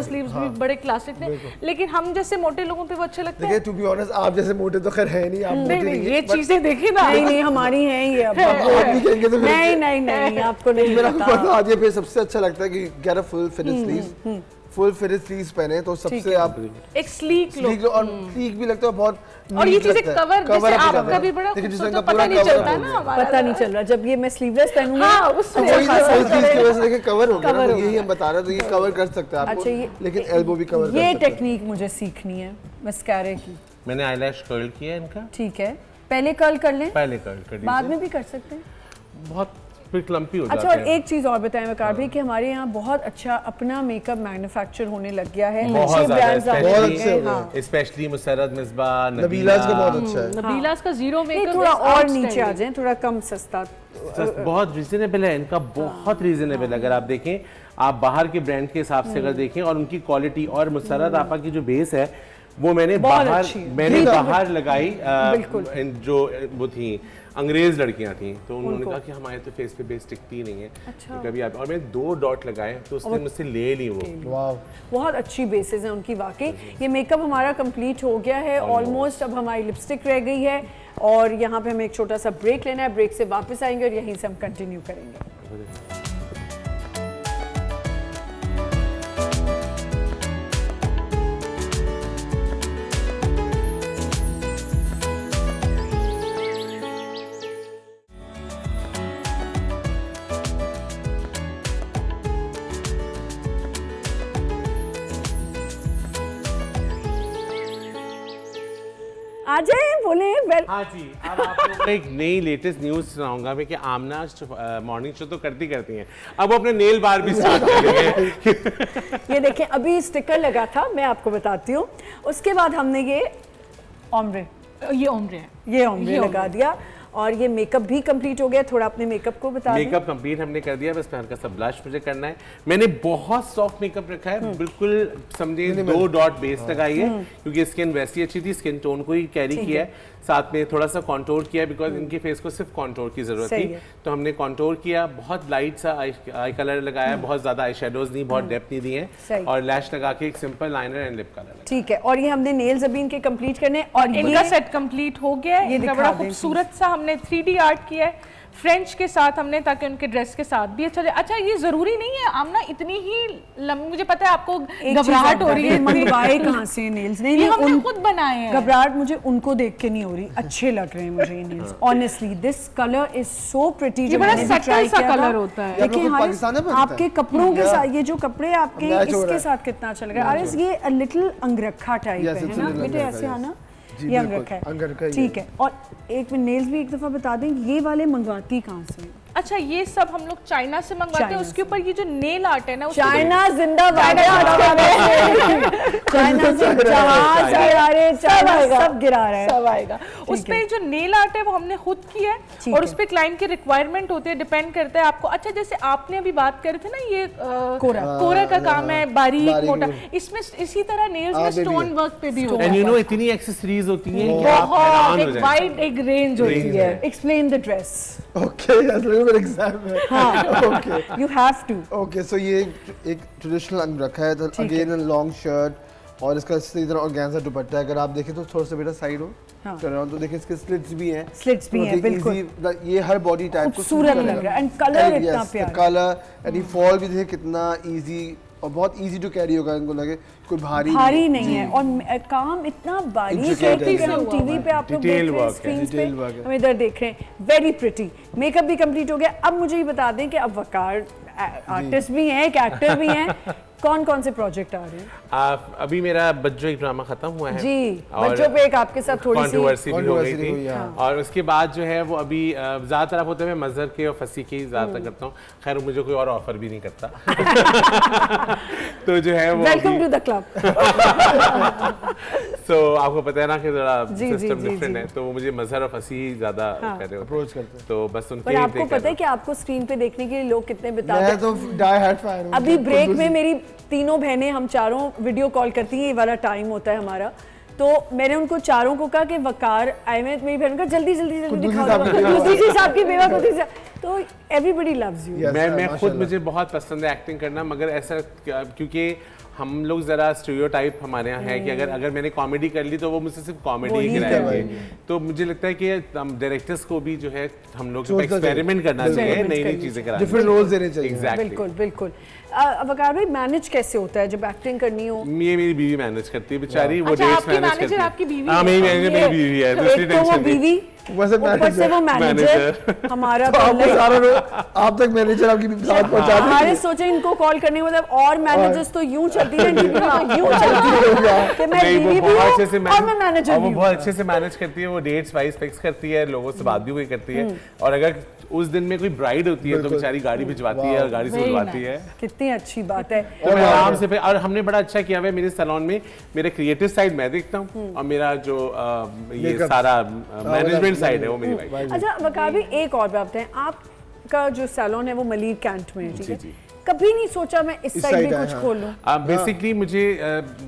स्लीव्स भी बड़े क्लासिक थे, लेकिन हम जैसे मोटे लोगों पे वो अच्छा लगता है। देखिए, टू बी ऑनेस्ट, आप जैसे मोटे तो खैर है नहीं, आप मोटे नहीं, नहीं ये चीजें देखी ना। नहीं नहीं, हमारी हैं ये अब। आप नहीं कहेंगे तो फिर नहीं नहीं नहीं, आपको नहीं मेरा पता। पता आज ये फिर सबसे अच्छा लगता है कि get a full finish sleeves, full finish sleeves पहने तो सबसे आप एक स्लीक लुक, स्लीक और स्लीक भी लगता है बहुत। और ये neat चीजें लगता है। कवर, जैसे up हो आपका जाता है। भी बड़ा लेकिन जिस खूबसूरत, रंग का तो पता पूरा नहीं cover चलता हो ना गया। हमारा। पता नहीं चल रहा, जब ये मैं स्लीवलेस पहनूंगी हाँ, उसमें वही ना, खासा फुल स्लीव्स की वजह से देखिए कवर हो गया ना, Cover तो हो यही गया। हम बता रहे हैं, तो ये कवर कर सकते हैं अच्छा, ये आपको, लेकिन एल्बो भी कवर कर ये सकते हैं। टेक्निक मुझे सीखनी है मस्कारे की। मैंने आईलैश कर्ल किया है इनका, ठीक है, पहले कर्ल कर लें, पहले कर्ल कर बाद दीजिए। में भी कर सकते हैं। बहुत फिर क्लम्पी हो अच्छा, जाते और हैं। एक चीज और बताएं वकार भाई कि हमारे यहाँ बहुत अच्छा अपना मेकअप मैन्युफैक्चर होने लग गया है, बहुत अच्छे ज़्यादा, ब्रांड्स आने बहुत लग अच्छे गए हो हैं। गए। हाँ। स्पेशली मुसरत मिसबा, नबीलाज का बहुत अच्छा है। नबीलास का जीरो नहीं, मेकअप थोड़ा और नीचे आ जाएं, थोड़ा कम सस्ता। बहुत रीजनेबल है इनका, बहुत रीजनेबल। अगर आप देखें, आप बाहर के ब्रांड के हिसाब से अगर देखें और उनकी क्वालिटी, और मुसरत आपा की जो बेस है वो मैंने बहुत बाहर अच्छी है। मैंने बाहर लगाई। बिल्कुल। जो वो थी अंग्रेज लड़कियां थी, तो उन्होंने कहा कि हमारे तो फेस पे बेस टिकती ही नहीं है। अच्छा। कभी आप, और मैंने 2 डॉट लगाए तो उसने मुझसे ले ली वो। वाह, बहुत अच्छी बेसिस है उनकी वाकई। ये मेकअप हमारा कंप्लीट हो गया है ऑलमोस्ट। अब हमारी लिपस्टिक रह गई है और यहाँ पे हमें एक छोटा सा ब्रेक लेना है। ब्रेक से वापस आएंगे और यहीं से हम कंटिन्यू करेंगे। आ जाए बोले वेल। हाँ जी, अब आप लोगों को एक नई लेटेस्ट न्यूज़ सुनाऊंगा मैं कि आमना मॉर्निंग शो तो करती हैं, अब वो अपने नेल बार भी स्टार्ट करेंगे। ये देखें अभी स्टिकर लगा था, मैं आपको बताती हूँ। उसके बाद हमने ये ओम्ब्रे लगा दिया और ये मेकअप भी कंप्लीट हो गया। थोड़ा अपने मेकअप को बता दें। मेकअप कंप्लीट हमने कर दिया, बस हल्का सा ब्लश मुझे करना है। मैंने बहुत सॉफ्ट मेकअप रखा है, बिल्कुल समझिए 2 डॉट बेस लगाई है क्योंकि स्किन वैसी अच्छी थी, स्किन टोन को ही कैरी किया है। साथ में थोड़ा सा कॉन्टोर किया बिकॉज इनके फेस को सिर्फ कॉन्टोर की जरूरत थी, तो हमने कॉन्टोर किया। बहुत लाइट सा आई कलर लगाया, बहुत ज्यादा आई शेडोज नहीं, बहुत डेप्थ नहीं दी है, और लैश लगा के एक simple liner and lip colour. ठीक है, और ये हमने नेल्स अभी इनके कंप्लीट करने और इनका सेट कंप्लीट हो गया है। इनका बड़ा खूबसूरत सा हमने 3D आर्ट किया है फ्रेंच के साथ हमने, ताकि उनके ड्रेस के साथ भी अच्छा। अच्छा ये जरूरी नहीं है आमना इतनी ही लंबी, मुझे पता है आपको घबराहट हो रही है, मंगवाए कहाँ से नेल्स? नहीं हमने खुद बनाए हैं। घबराहट मुझे उनको देख के नहीं हो रही, अच्छे लग रहे हैं मुझे ये nails. Honestly this colour is so pretty. ये बड़ा सटल सा कलर होता है। देखिए आपके कपड़ों के साथ, ये जो कपड़े आपके इसके साथ कितना अच्छा लग रहा है। अरे ये लिटिल अंगरखा टाइप है ना बेटे, ऐसे आना, ये अंगरखा है, ठीक है। और एक मिनट नेल्स भी एक दफा बता दें, ये वाले मंगवाती कहाँ से? अच्छा ये सब हम लोग चाइना से मंगवाते हैं। उसके ऊपर ये जो नेल आर्ट है ना, चाइना जिंदाबाद, चाइना सब गिरा रहा है, सब आएगा। उस पे जो नेल आर्ट है वो हमने खुद किया है और उस पे क्लाइंट के रिक्वायरमेंट होते हैं, डिपेंड करता है आपको। अच्छा जैसे आपने अभी बात कर रहे थे ना, ये कोरा का काम है, बारीक मोटा, इसमें इसी तरह नेल्स में स्टोन वर्क पे भी होता है। एंड यू नो इतनी एक्सेसरीज होती हैं कि आप बहुत हैरान हो एक जाएंगे। वाइड एक रेंज होती है। Explain the dress. ओके, मेरा एग्जाम है। Okay, you have to. Okay, so ये एक ट्रेडिशनल अंग रखा है, तो अगेन लॉन्ग शर्ट और इसका इसी तरह ऑर्गेन्जा दुपट्टा है। अगर आप देखें तो थोड़ा सा बेटा साइड हो तो देखिए इसके स्लिट्स भी हैं, बिल्कुल। ये हर बॉडी टाइप को खूबसूरत लग रहा है, एंड कलर इतना प्यारा, कलर एंड ये फॉल भी देखिए कितना इजी और बहुत इजी टू कैरी होगा, इनको लगे कोई भारी नहीं है। और काम इतना बारीक है कि हम टीवी पे आप लोग देख रहे हैं, स्क्रीन पे हम इधर देख रहे हैं, वेरी प्रिटी। मेकअप भी कंप्लीट हो गया। अब मुझे ये बता दें कि अब वकार आर्टिस्ट भी हैं, एक एक्टर भी हैं, कौन कौन से प्रोजेक्ट आ रहे हैं? अभी मेरा बच्चों एक ड्रामा खत्म हुआ है जी, बच्चों पे एक आपके साथ थोड़ी सी कंट्रोवर्सी भी हो गई थी, और उसके बाद जो है वो अभी ज्यादातर आप होते हैं, मैं मजहर के और फंसी के ज्यादातर करता हूँ। खैर मुझे कोई और ऑफर भी नहीं करता। तो जो है वो वेलकम टू द क्लब। सो आपको पता है ना कि जरा सिस्टम डिफरेंट है, तो वो मुझे मजहर और फंसी ज्यादा कर रहे अप्रोच करते हैं। तो बस उनके पर आपको पता है कि आपको स्क्रीन पे देखने के लिए लोग कितने बिताते हैं। मैं तो डाई हार्ड फैन हूं। अभी ब्रेक में मेरी तीनों बहनें, हम चारों वीडियो कॉल करती हैं, ये वाला टाइम होता है हमारा, तो मैंने उनको चारों को कहा कि वकार आए में, मेरी बहन का जल्दी दिखाओ, कुद्दूसी साहब की बेवा कुद्दूसी साहब, तो एवरीबॉडी लव्स यू। मैं खुद, मुझे बहुत पसंद है एक्टिंग करना, मगर ऐसा क्योंकि हम लोग जरा स्टीरियोटाइप हमारे यहाँ है कि अगर मैंने कॉमेडी कर ली तो वो मुझसे सिर्फ कॉमेडी ही गिराएंगे। तो मुझे लगता है कि डायरेक्टर्स को भी जो है हम लोग एक्सपेरिमेंट करना चाहिए, नई चीजें करानी, डिफरेंट रोल्स देने चाहिए। एग्जैक्टली, बिल्कुल। वकार भाई मैनेज कैसे होता है जब एक्टिंग करनी हो? ये मेरी बीवी मैनेज करती है बेचारी, वो अच्छा, डेट्स मैनेज करती है। आपकी बीवी? हाँ मेरी बीवी है, दूसरी एक तो वो बीवी, ऊपर से वो मैनेजर हमारा। आप तक मैनेजर आपकी साथ पहुंचा देंगे। हमारे सोचे इनको कॉल करने के मतलब, और मैनेजर्स तो यूं चलती है, यूं चलती है कि मैं बीवी भी हूं और मैं मैनेजर भी हूं। वो बहुत अच्छे से मैनेज करती है, वो डेट्स वाइज फिक्स करती है, लोगों से बात भी वही करती है, और अगर उस दिन में कोई ब्राइड होती है तो बेचारी गाड़ी भिजवाती है और गाड़ी से उठवाती है। कितनी अच्छी बात है। तो मैं आराम से, और हमने बड़ा अच्छा किया हुआ है मेरे सैलून में, मेरे क्रिएटिव साइड मैं देखता हूँ और मेरा जो ये सारा मैनेजमेंट साइड है वो मेरी वाइफ। अच्छा वकार भी एक और बात है, आपका जो सैलून है वो मलिक कैंट में है, ठीक है? कभी नहीं सोचा मैं इस साइड भी कुछ खोलूं? बेसिकली मुझे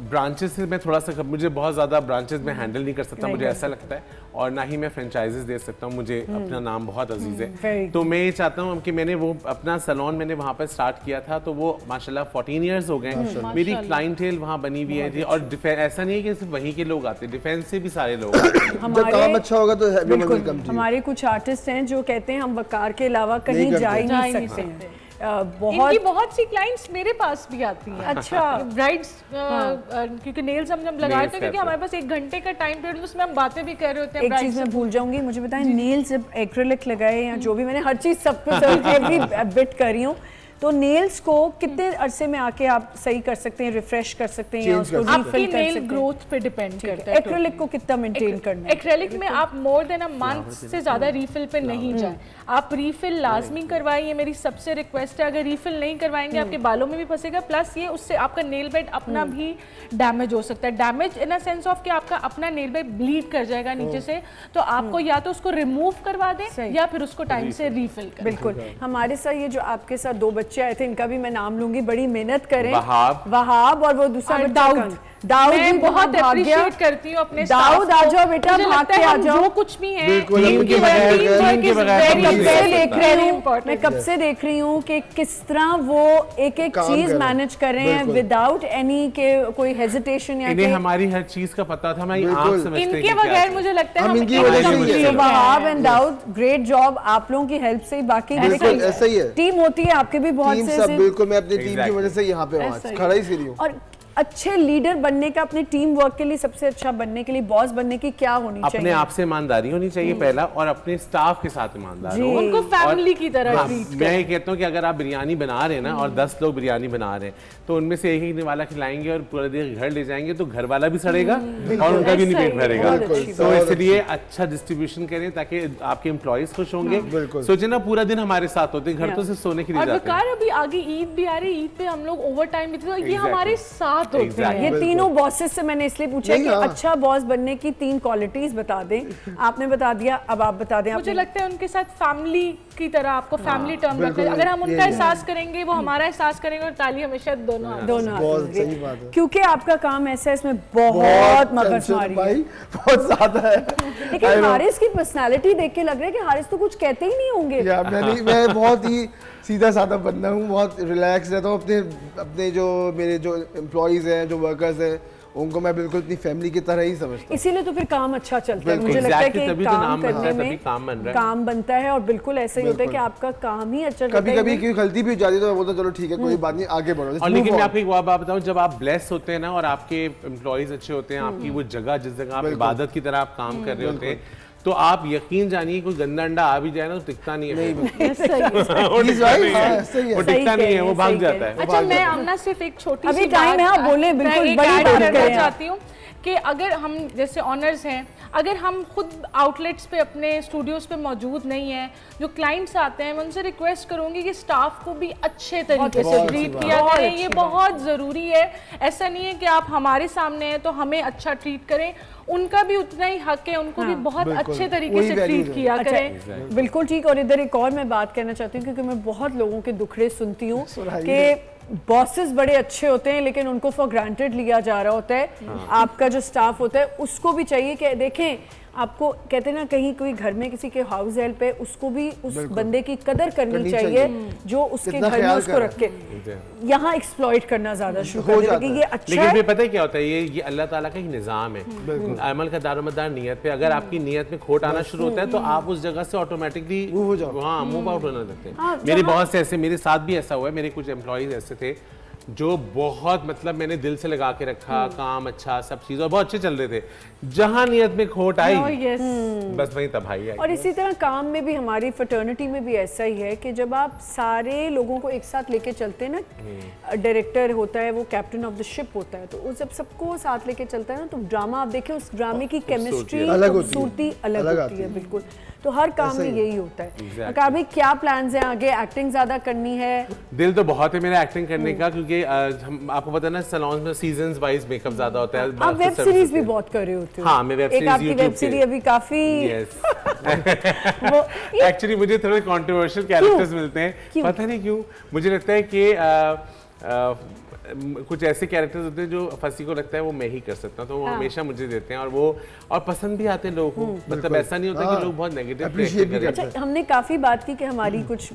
ब्रांचेस से मैं थोड़ा सा, मुझे बहुत ज़्यादा ब्रांचेस में हैंडल नहीं कर सकता, मुझे ऐसा लगता है, और ना ही मैं फ्रेंचाइजेस दे सकता हूँ, मुझे अपना नाम बहुत अजीज है। तो मैं ये चाहता हूँ कि मैंने वो अपना सैलून मैंने वहाँ पर स्टार्ट किया था, तो वो माशाल्लाह 14 ईयर्स हो गए, मेरी क्लाइंटेल वहाँ बनी हुई है, और ऐसा नहीं है कि सिर्फ वहीं के लोग आते, डिफेंस से भी सारे लोग आते हैं। जब काम अच्छा होगा तो वेलकम। हमारे कुछ आर्टिस्ट हैं जो कहते हैं हम वकार के अलावा कहीं जा ही नहीं सकते हैं। इनकी बहुत सी क्लाइंट्स मेरे पास भी आती हैं। अच्छा, ब्राइड्स क्योंकि नेल्स हम जब लगाते हैं, क्योंकि हमारे पास 1 घंटे का टाइम पीरियड, उसमें हम बातें भी कर रहे होते हैं। एक चीज मैं भूल जाऊंगी, मुझे बताएं नेल्स जब एक्रिलिक लगाए या जो भी, मैंने हर चीज सब एवरी बिट कर रही हूँ, तो नेल्स को कितने अरसे में आके आप सही कर सकते हैं, रिफ्रेश कर सकते हैं या Change उसको कर सकते हैं। आपकी refill कर नेल सकते हैं? ग्रोथ पे डिपेंड करता है। एक्रेलिक को कितना मेंटेन करना है? एक्रेलिक में आप मोर देन अ मंथ से ज़्यादा रीफिल पे नहीं जाएं। आप रीफिल लाजमी करवाएं, ये मेरी सबसे रिक्वेस्ट है। अगर रीफिल नहीं करवाएंगे आपके बालों में भी फंसेगा, प्लस ये उससे आपका नेल बेड अपना भी डैमेज हो सकता है। Damage in a sense of कि आपका अपना नेल बेड ब्लीड कर जाएगा नीचे से, तो आपको या तो उसको रिमूव करवा दें या फिर उसको टाइम से रीफिल करें। बिल्कुल। हमारे साथ ये जो आपके साथ 2 बच्चे आए थे, इनका भी मैं नाम लूंगी, बड़ी मेहनत करें, वहाब और वो दूसरा और बच्चा दाऊद। दाऊद मैं जी बहुत भाग्य। अप्रिशिएट करती हूँ अपने दाऊद staff आ को। जाओ बेटा, मुझे भाग लगता के है आ हम जाओ। जो कुछ भी है बिल्कुल, टीम के बगैर- टीम के बगैर मैं तो कब नहीं से रह देख सकता। रही हूँ, मैं कब से देख रही हूँ कि किस तरह वो एक एक काम चीज कर रहे हैं। मैनेज कर रहे हैं बिल्कुल। विदाउट एनी के कोई हेजिटेशन या इन्हें कि हमारी हर चीज का पता था, हमारी आंख बिल्कुल। समझते हैं कि इनके क्या बगैर है। मुझे लगता है हम हम इनकी एक वजह से कम ही नहीं है। कर वहाब रहे एंड दाऊद, ग्रेट जॉब आप लोगों की हेल्प से ही। बाकी बिल्कुल, ऐसा ही है। टीम होती है आपके भी बहुत टीम से सब ऐसे- बिल्कुल, मैं अपनी टीम की Exactly. वजह से यहाँ पे हूँ ऐसा आज, ही। खड़ा ही इसीलिए हूँ। और अच्छे लीडर बनने का, अपने टीम वर्क के लिए सबसे अच्छा बनने के लिए, बॉस बनने की क्या होनी अपने चाहिए? आप से ईमानदारी होनी चाहिए पहला, और अपने स्टाफ के साथ ईमानदार जी। हो। उनको फैमिली की तरह हाँ, ट्रीट मैं ये कहता हूँ कि अगर आप बिरयानी बना रहे हैं ना और 10 लोग बिरयानी बना रहे हैं, तो उनमें से एक वाला खिलाएंगे और पूरा दिन घर ले जाएंगे, तो घर वाला भी सड़ेगा और उनका भी नहीं पेट भरेगा। बहुत अच्छी तो इसलिए अच्छा डिस्ट्रीब्यूशन करें ताकि आपके एम्प्लॉइज खुश होंगे। बिल्कुल। सोचे ना, पूरा दिन हमारे साथ होते हैं, घर तो सिर्फ सोने के लिए और जाते हैं। वकार अभी आगे ईद भी आ रही है, ईद पे हम लोग ओवर टाइम भी तो ये Exactly. हमारे साथ होते Exactly. हैं। ये तीनों बॉसेस से मैंने इसलिए पूछा नहीं, कि हाँ। अच्छा बॉस बनने की 3 क्वालिटीज बता दें। आपने बता दिया, अब आप बता दें। मुझे आपने- लगता है उनके साथ फैमिली की तरह आपको फैमिली टर्म रखते हैं। बिल्कुल, अगर हम यही उनका है। एहसास करेंगे, वो हमारा एहसास करेंगे, और ताली हमेशा दोनों हाथ। दोनों बहुत हाथ सही होंगे। बात है। क्योंकि आपका काम ऐसा है, इसमें बहुत मगजमारी है। भाई बहुत ज्यादा है। लेकिन हारिस की पर्सनालिटी देख के लग रहा है कि हारिस तो कुछ कहते ही नहीं होंगे। यार मैं बहुत ही सीधा साधा बंदा हूँ, बहुत रिलैक्स रहता हूँ। अपने जो मेरे जो एम्प्लॉयज हैं, जो वर्कर्स हैं, उनको मैं बिल्कुल अपनी फैमिली की तरह ही समझता हूँ। इसीलिए तो फिर काम अच्छा चलता है। बिल्कुल। मुझे लगता है Exactly, कि तभी तो काम नाम बनता करने है, तभी में काम बन रहा है। काम बनता है, और बिल्कुल ऐसा ही होता है कि आपका काम ही अच्छा रहता कभी है। कभी कोई गलती भी हो जाती है तो मैं बोलता हूँ चलो ठीक है, कोई बात नहीं, आगे बढ़ो। और लेकिन मैं आपको एक बात बताऊं, जब आप ब्लेस होते हैं ना और आपके एम्प्लॉयज अच्छे होते हैं, आपकी वो जगह जिस जगह आप इबादत की तरह आप काम कर रहे होते हैं, तो आप यकीन जानिए कोई गंदा अंडा आ भी जाए ना तो टिकता नहीं है। वो He's टिकता right, नहीं हाँ, है, सही है। वो सही टिकता कह नहीं है, रहे वो हैं, भाग सही कह जाता है। अच्छा, मैं आमना सिर्फ एक छोटी अभी सी time है, आप बोलें, मैं बिल्कुल, एक बड़ी ऐड बात करना करें आप। चाहती हूँ कि अगर हम जैसे ऑनर्स हैं, अगर हम खुद आउटलेट्स पे अपने स्टूडियोज पे मौजूद नहीं है, जो क्लाइंट्स आते हैं, मैं उनसे रिक्वेस्ट करूंगी कि स्टाफ को भी अच्छे तरीके से बहुत ट्रीट अच्छी किया बात। करें। बहुत ये अच्छी बहुत ज़रूरी है। ऐसा नहीं है कि आप हमारे सामने हैं तो हमें अच्छा ट्रीट करें, उनका भी उतना ही हक है, उनको भी बहुत बिल्कुल। अच्छे तरीके वही से values ट्रीट है। किया अच्छा, करें। बिल्कुल ठीक। और इधर एक और मैं बात कहना चाहती हूँ, क्योंकि मैं बहुत लोगों के दुखड़े सुनती हूँ सुनाइए। कि बॉसेस बड़े अच्छे होते हैं लेकिन उनको फॉर ग्रांटेड लिया जा रहा होता है। आपका जो स्टाफ होता है उसको भी चाहिए कि देखें, आपको कहते हैं ना, कहीं कोई घर में किसी के हाउस हेल्प है, उसको भी उस बंदे की कदर करनी चाहिए जो उसके कितना घर में ख्याल उसको कर रख के यहाँ एक्सप्लॉइट करना ज्यादा शुरू हो कर जाता देते कि है। ये अच्छा लेकिन है। फिर पता है क्या होता है, ये अल्लाह ताला का ही निज़ाम है। अमल का दारोमदार नियत पे, अगर आपकी नियत में खोट आना शुरू होता है तो आप उस जगह से ऑटोमेटिकली Move हो जाओ। हाँ, मूव आउट होने लगते हैं। हाँ, मेरे बहुत से ऐसे, मेरे साथ भी ऐसा हुआ है। मेरे कुछ एम्प्लॉइज ऐसे थे जो बहुत, मतलब मैंने दिल से लगा के रखा, काम अच्छा, सब चीज़, और बहुत अच्छे चल रहे थे। जहां नियत में खोट आई, यस, बस वहीं तबाही आई। और इसी तरह काम में भी, हमारी फर्टर्निटी में भी ऐसा ही है कि जब आप सारे लोगों को एक साथ लेके चलते हैं ना, डायरेक्टर होता है, वो कैप्टन ऑफ द शिप होता है, तो वो जब सबको साथ लेके चलता है ना, तो ड्रामा आप देखें, उस ड्रामे की केमिस्ट्री, अलग होती है। खूबसूरती अलग अलग होती आती है। है। बिल्कुल। तो हर काम में ऐसा ही यही होता है। Exactly. अभी क्या प्लान्स हैं आगे? एक्टिंग ज्यादा करनी है? दिल तो बहुत है मेरा एक्टिंग करने का, क्योंकि हम आपको पता है ना, सैलून में सीजन्स वाइज मेकअप ज्यादा होता है। आप वेब सीरीज भी बहुत कर रहे होते हो। हाँ, मैं वेब एक सीरीज आपकी YouTube वेब सीरीज पे- अभी काफी वो एक्चुअली मुझे थोड़े कंट्रोवर्शियल कैरेक्टर्स मिलते हैं, क्यों? पता नहीं क्यों। मुझे लगता है कि कुछ ऐसे कैरेक्टर्स होते हैं जो फंसी को लगता है वो मैं ही कर सकता हूँ, तो वो हमेशा मुझे देते हैं, और वो और पसंद भी आते हैं लोगों को। मतलब ऐसा नहीं होता कि लोग बहुत नेगेटिव Appreciate भी करते अच्छा, हमने काफी बात की कि हमारी कुछ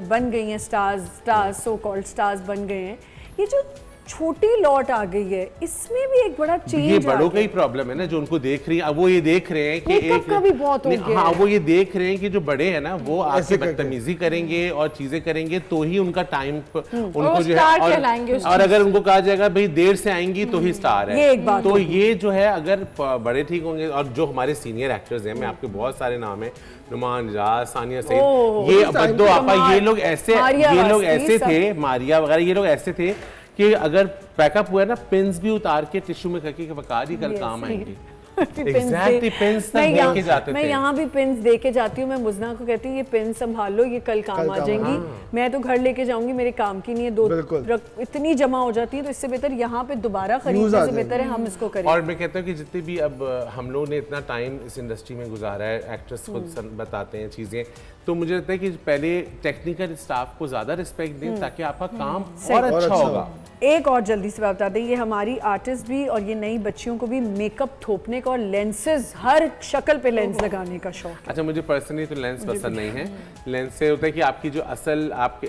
बन गई हैं स्टार्स, सो कॉल्ड स्टार्स बन गए हैं। ये जो छोटी लॉट आ गई है, इसमें भी एक बड़ा चेंज ये बड़ों का ही प्रॉब्लम है ना, जो उनको देख रही है। अब वो ये देख रहे हैं कि मेकअप का भी बहुत हो गया हाँ, है। वो ये देख रहे हैं कि जो बड़े हैं ना वो आके बदतमीजी करेंगे और चीजें करेंगे तो ही उनका टाइम उनको जो स्टार है कहलाएंगे उस और अगर उनको कहा जाएगा भाई देर से आएंगी तो ही स्टार है। ये एक बात तो ये जो है अगर बड़े ठीक होंगे, और जो हमारे सीनियर एक्टर्स हैं, मैं आपके बहुत सारे नाम है, नुमान राज, सानिया सईद, ये बद्दो आपा, ये लोग ऐसे थे, मारिया वगैरह, ये लोग ऐसे थे कि अगर पैकअप हुआ ना, पिंस भी उतार के टिश्यू में करके वकार ही कल काम आएंगी। Exactly, pins तक दे के जाते मैं थे। यहाँ भी पिन्स दे के जाती हूँ। मैं मुजना को कहती हूँ ये पिन संभाल लो, ये कल काम आ जाएंगी। मैं तो घर लेके जाऊंगी, मेरे काम की नहीं है, दो इतनी जमा हो जाती है, तो इससे बेहतर यहाँ पे दोबारा खरीदने से बेहतर है हम इसको करें। और मैं कहता हूँ कि जितने भी अब हम लोग ने इतना टाइम इस इंडस्ट्री में गुजारा है, एक्टर्स खुद बताते हैं चीजें, तो मुझे लगता है कि पहले टेक्निकल स्टाफ को ज्यादा रिस्पेक्ट दें ताकि आपका काम और अच्छा होगा। एक और जल्दी से बता दें, ये हमारी आर्टिस्ट भी और ये नई बच्चियों को भी मेकअप थोपने का और लेंसेज, हर शक्ल पे लेंस लगाने का शौक है। अच्छा, मुझे पर्सनली तो लेंस पसंद नहीं है। लेंस से होता है कि आपकी जो असल आपके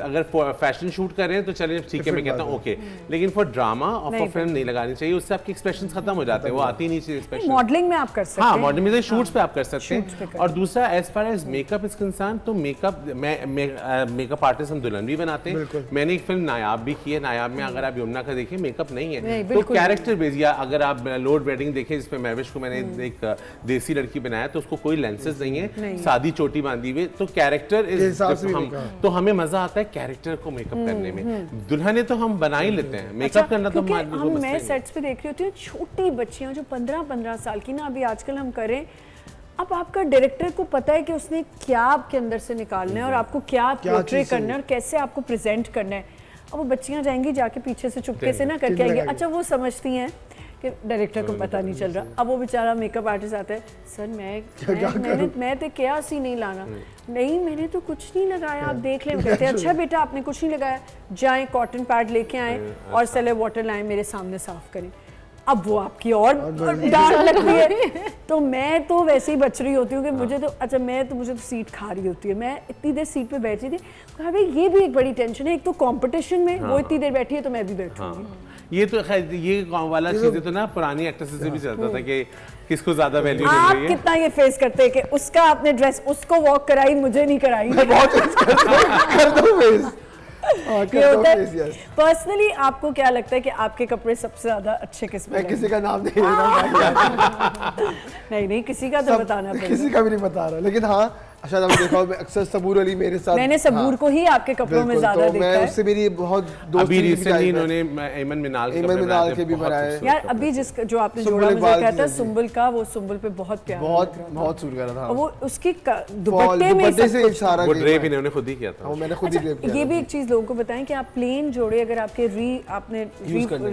अगर फैशन शूट कर रहे हैं तो चलिए ठीक है, मैं कहता हूँ ओके, लेकिन फॉर ड्रामा और फॉर फिल्म नहीं लगानी चाहिए, उससे आपके एक्सप्रेशन खत्म हो जाते हैं, वो आती नहीं चाहिए एक्सप्रेशन। मॉडलिंग में आप कर सकते हैं। हाँ, मॉडलिंग में शूट्स पे आप कर सकते हैं। और दूसरा, as far as makeup is concern, तो मेकअप मेकअप आर्टिस्ट हम दुल्हन भी बनाते हैं। मैंने एक फिल्म नायाब भी की है। नायाब में अगर आप यमुना का देखिए, मेकअप नहीं है, तो कैरेक्टर बेस, या अगर आप लोड वेडिंग देखें जिसमें महविश को मैंने एक देसी लड़की बनाया, तो उसको कोई लेंसेज नहीं है, सादी चोटी बांधी हुई, तो कैरेक्टर तो हमें मजा आता है कैरेक्टर को मेकअप करने में। दुल्हने तो हम बना ही लेते हैं, मेकअप करना तो मैं सेट्स पे देख रही होती हूँ, छोटी बच्चियां जो 15-15 साल की ना अभी आजकल हम करें। अब आपका डायरेक्टर को पता है कि उसने क्या आपके अंदर से निकालना है और आपको क्या पोर्ट्रे करना है और कैसे आपको प्रेजेंट करना है। अब वो बच्चियां जाएंगी जाके पीछे से चुपके से ना करके आएंगे। अच्छा, वो समझती हैं कि डायरेक्टर को पता नहीं चल रहा। अब वो बेचारा मेकअप आर्टिस्ट आता है, सर मैं तो क्या सी नहीं लाना, नहीं मैंने तो कुछ नहीं लगाया, आप देख लें। कहते हैं अच्छा बेटा आपने कुछ नहीं लगाया, जाएं कॉटन पैड लेके आए और सेले वाटर लाएं, मेरे सामने साफ करें। अब वो आपकी और डांट लगती है। तो मैं तो वैसे ही बच रही होती हूँ कि मुझे तो अच्छा मुझे तो सीट खा रही होती है। मैं इतनी देर सीट पे बैठी थी, कहा भाई ये भी एक बड़ी टेंशन है, एक तो कंपटीशन में वो इतनी देर बैठी है तो मैं भी बैठूंगी। ये तो खैर ये गांव वाला चीजें तो ना पुरानी एक्ट्रेसेस से भी चलता था कि किसको ज्यादा वैल्यू मिल रही है। आप कितना ये फेस करते हैं कि उसका आपने ड्रेस उसको वॉक कराई, मुझे नहीं कराई। पर्सनली आपको क्या लगता है कि आपके कपड़े सबसे ज्यादा अच्छे किस में? मैं किसी का नाम नहीं ले रहा। नहीं किसी का तो बताना पड़ेगा। किसी का भी नहीं बता रहा, लेकिन हाँ शायद आपने देखा हो, अक्सर सबूर अली मेरे साथ, मैंने सबूर को ही आपके कपड़ों में ज्यादा देखा है। मैं उससे मेरी बहुत दोस्ती। अभी रिसेंटली इन्होंने एमन मिनाल के भी बनाए यार। अभी जो आपने जोड़ा मुझे कहता है सुंबल का, वो सुंबल पे बहुत प्यारा, बहुत सूट कर रहा था। और वो उसकी दुपट्टे से इशारा, वो ड्रेप इन्होंने खुद ही किया था। मैंने खुद ही ड्रेप किया। ये भी एक चीज लोगों को बताएं कि आप प्लेन जोड़े अगर आपने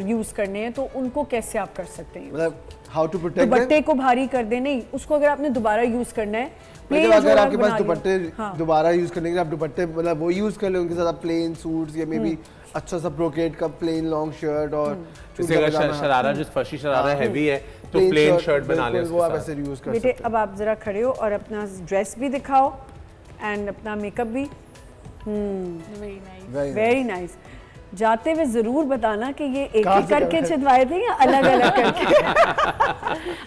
यूज करने हैं तो उनको कैसे आप कर सकते हैं? मतलब हाउ टू प्रोटेक्ट दुपट्टे को भारी कर दे, नहीं उसको अगर आपने दोबारा यूज करना है, मतलब अगर आपके पास दुपट्टे दोबारा यूज करने के लिए आप दुपट्टे मतलब वो यूज कर ले, उनके साथ आप प्लेन सूट्स या मे बी अच्छा सा ब्रोकेड का प्लेन लॉन्ग शर्ट, और जैसे अगर शरारा जो फर्शी शरारा हैवी है तो प्लेन शर्ट बना ले, वो आप ऐसे यूज कर सकते बेटे। अब आप जरा खड़े हो और अपना ड्रेस भी दिखाओ एंड अपना मेकअप भी। Very nice. जाते हुए जरूर बताना कि ये एक ही करके छिदवाए थे या अलग अलग करके?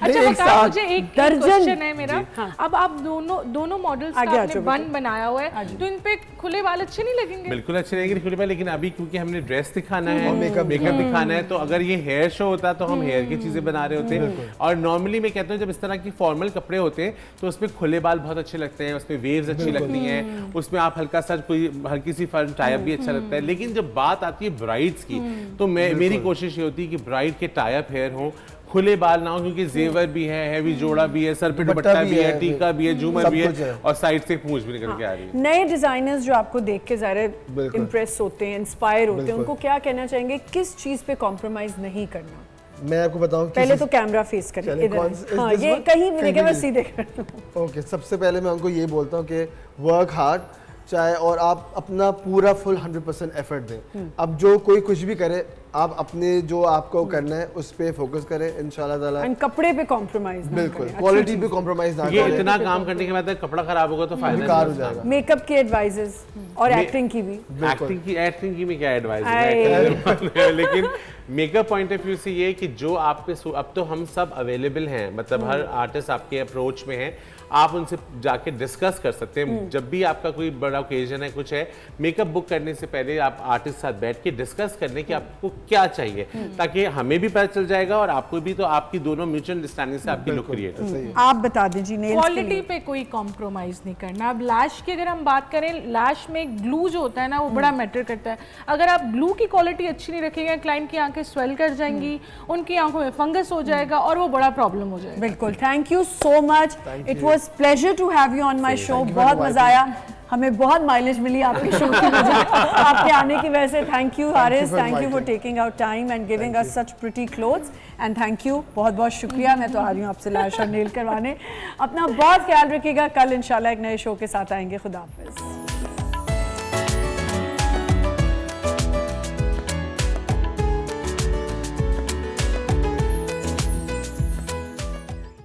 अच्छा बताओ, मुझे एक क्वेश्चन है मेरा। अब आप दोनों मॉडल्स का आपने बन बनाया हुआ है, तो इन पे खुले बाल अच्छे नहीं लगेंगे? बिल्कुल अच्छे लगेंगे खुले बाल, लेकिन अभी क्योंकि हमने ड्रेस दिखाना है, मेकअप दिखाना है, तो अगर ये हेयर शो होता तो हम हेयर की चीजें बना रहे होते। और नॉर्मली मैं कहता हूँ जब इस तरह की फॉर्मल कपड़े होते हैं तो उसमें खुले बाल बहुत अच्छे लगते हैं, उसमें वेव्स अच्छी लगती हैं, उसमें आप हल्का सा कोई हल्की सी फर्म टाइप भी अच्छा लगता है। लेकिन जब बात आती है ब्राइड्स की, तो मेरी कोशिश ये होती है कि ब्राइड के टाइप हेयर हो, खुले बाल ना हो, क्योंकि जेवर भी है, हैवी जोड़ा भी है, सर पे दुपट्टा भी है, टीका भी है, झूमर भी है, और साइड से पूंछ भी निकल के आ रही है। नए डिजाइनर्स जो आपको देख के ज़ाहिर इंप्रेस होते हैं, इंस्पायर होते हैं, उनको क्या कहना चाहेंगे, किस चीज पे कॉम्प्रोमाइज नहीं करना? मैं आपको बताऊं, पहले तो कैमरा फेस करें इधर। हाँ, ये कहीं भी देखे, बस सीधे कर। ओके, सबसे पहले मैं उनको ये बोलता हूँ कि वर्क हार्ड, चाहे, और आप अपना पूरा फुल 100% एफर्ट दें। अब जो कोई कुछ भी करे, आप अपने जो आपको करना है उस पे फोकस करें इंशाल्लाह ताला। एंड कपड़े पे कॉम्प्रोमाइज बिल्कुल, क्वालिटी पे कॉम्प्रोमाइज ना ये करें। इतना काम करने के बाद अगर कपड़ा खराब होगा तो फायदा बेकार हो नहीं जाएगा। मेकअप के एडवाइजेस और एक्टिंग की भी। एक्टिंग की में क्या एडवाइस है लेकिन मेकअप पॉइंट ऑफ व्यू से ये है कि जो आप पे अब तो हम सब अवेलेबल हैं, मतलब हर आर्टिस्ट आपके अप्रोच में है, आप उनसे जाके डिस्कस कर सकते हैं। जब भी आपका कोई बड़ा ओकेजन है, कुछ है, मेकअप बुक करने से पहले आप आर्टिस्ट के साथ बैठ के डिस्कस करने कि आपको क्या चाहिए, ताकि हमें भी पता चल जाएगा और आपको भी, तो आपकी दोनों म्यूचुअल अंडरस्टैंडिंग से आपकी लुक क्रिएट हो। आप बता दीजिए नेल्स के क्वालिटी लिए। पे कोई कॉम्प्रोमाइज नहीं करना। अब लैश की अगर हम बात करें, लैश में ग्लू जो होता है ना, वो बड़ा मैटर करता है। अगर आप ग्लू की क्वालिटी अच्छी नहीं रखेंगे, क्लाइंट की आंखें स्वेल कर जाएंगी, उनकी आंखों में फंगस हो जाएगा और वो बड़ा प्रॉब्लम हो जाएगा। बिल्कुल, thank you so much, it was pleasure to have you on my show. बहुत मजा आया, हमें बहुत माइलेज मिली आपके शो की वजह आपके आने की वजह से। Thank you Haris, thank you for taking out time and giving us such pretty clothes and thank you, बहुत बहुत शुक्रिया। मैं तो आ रही हूँ आपसे लैश और नेल करवाने। अपना बहुत ख्याल रखिएगा, कल इंशाल्लाह एक नए शो के साथ आएंगे। खुदा हाफिज़।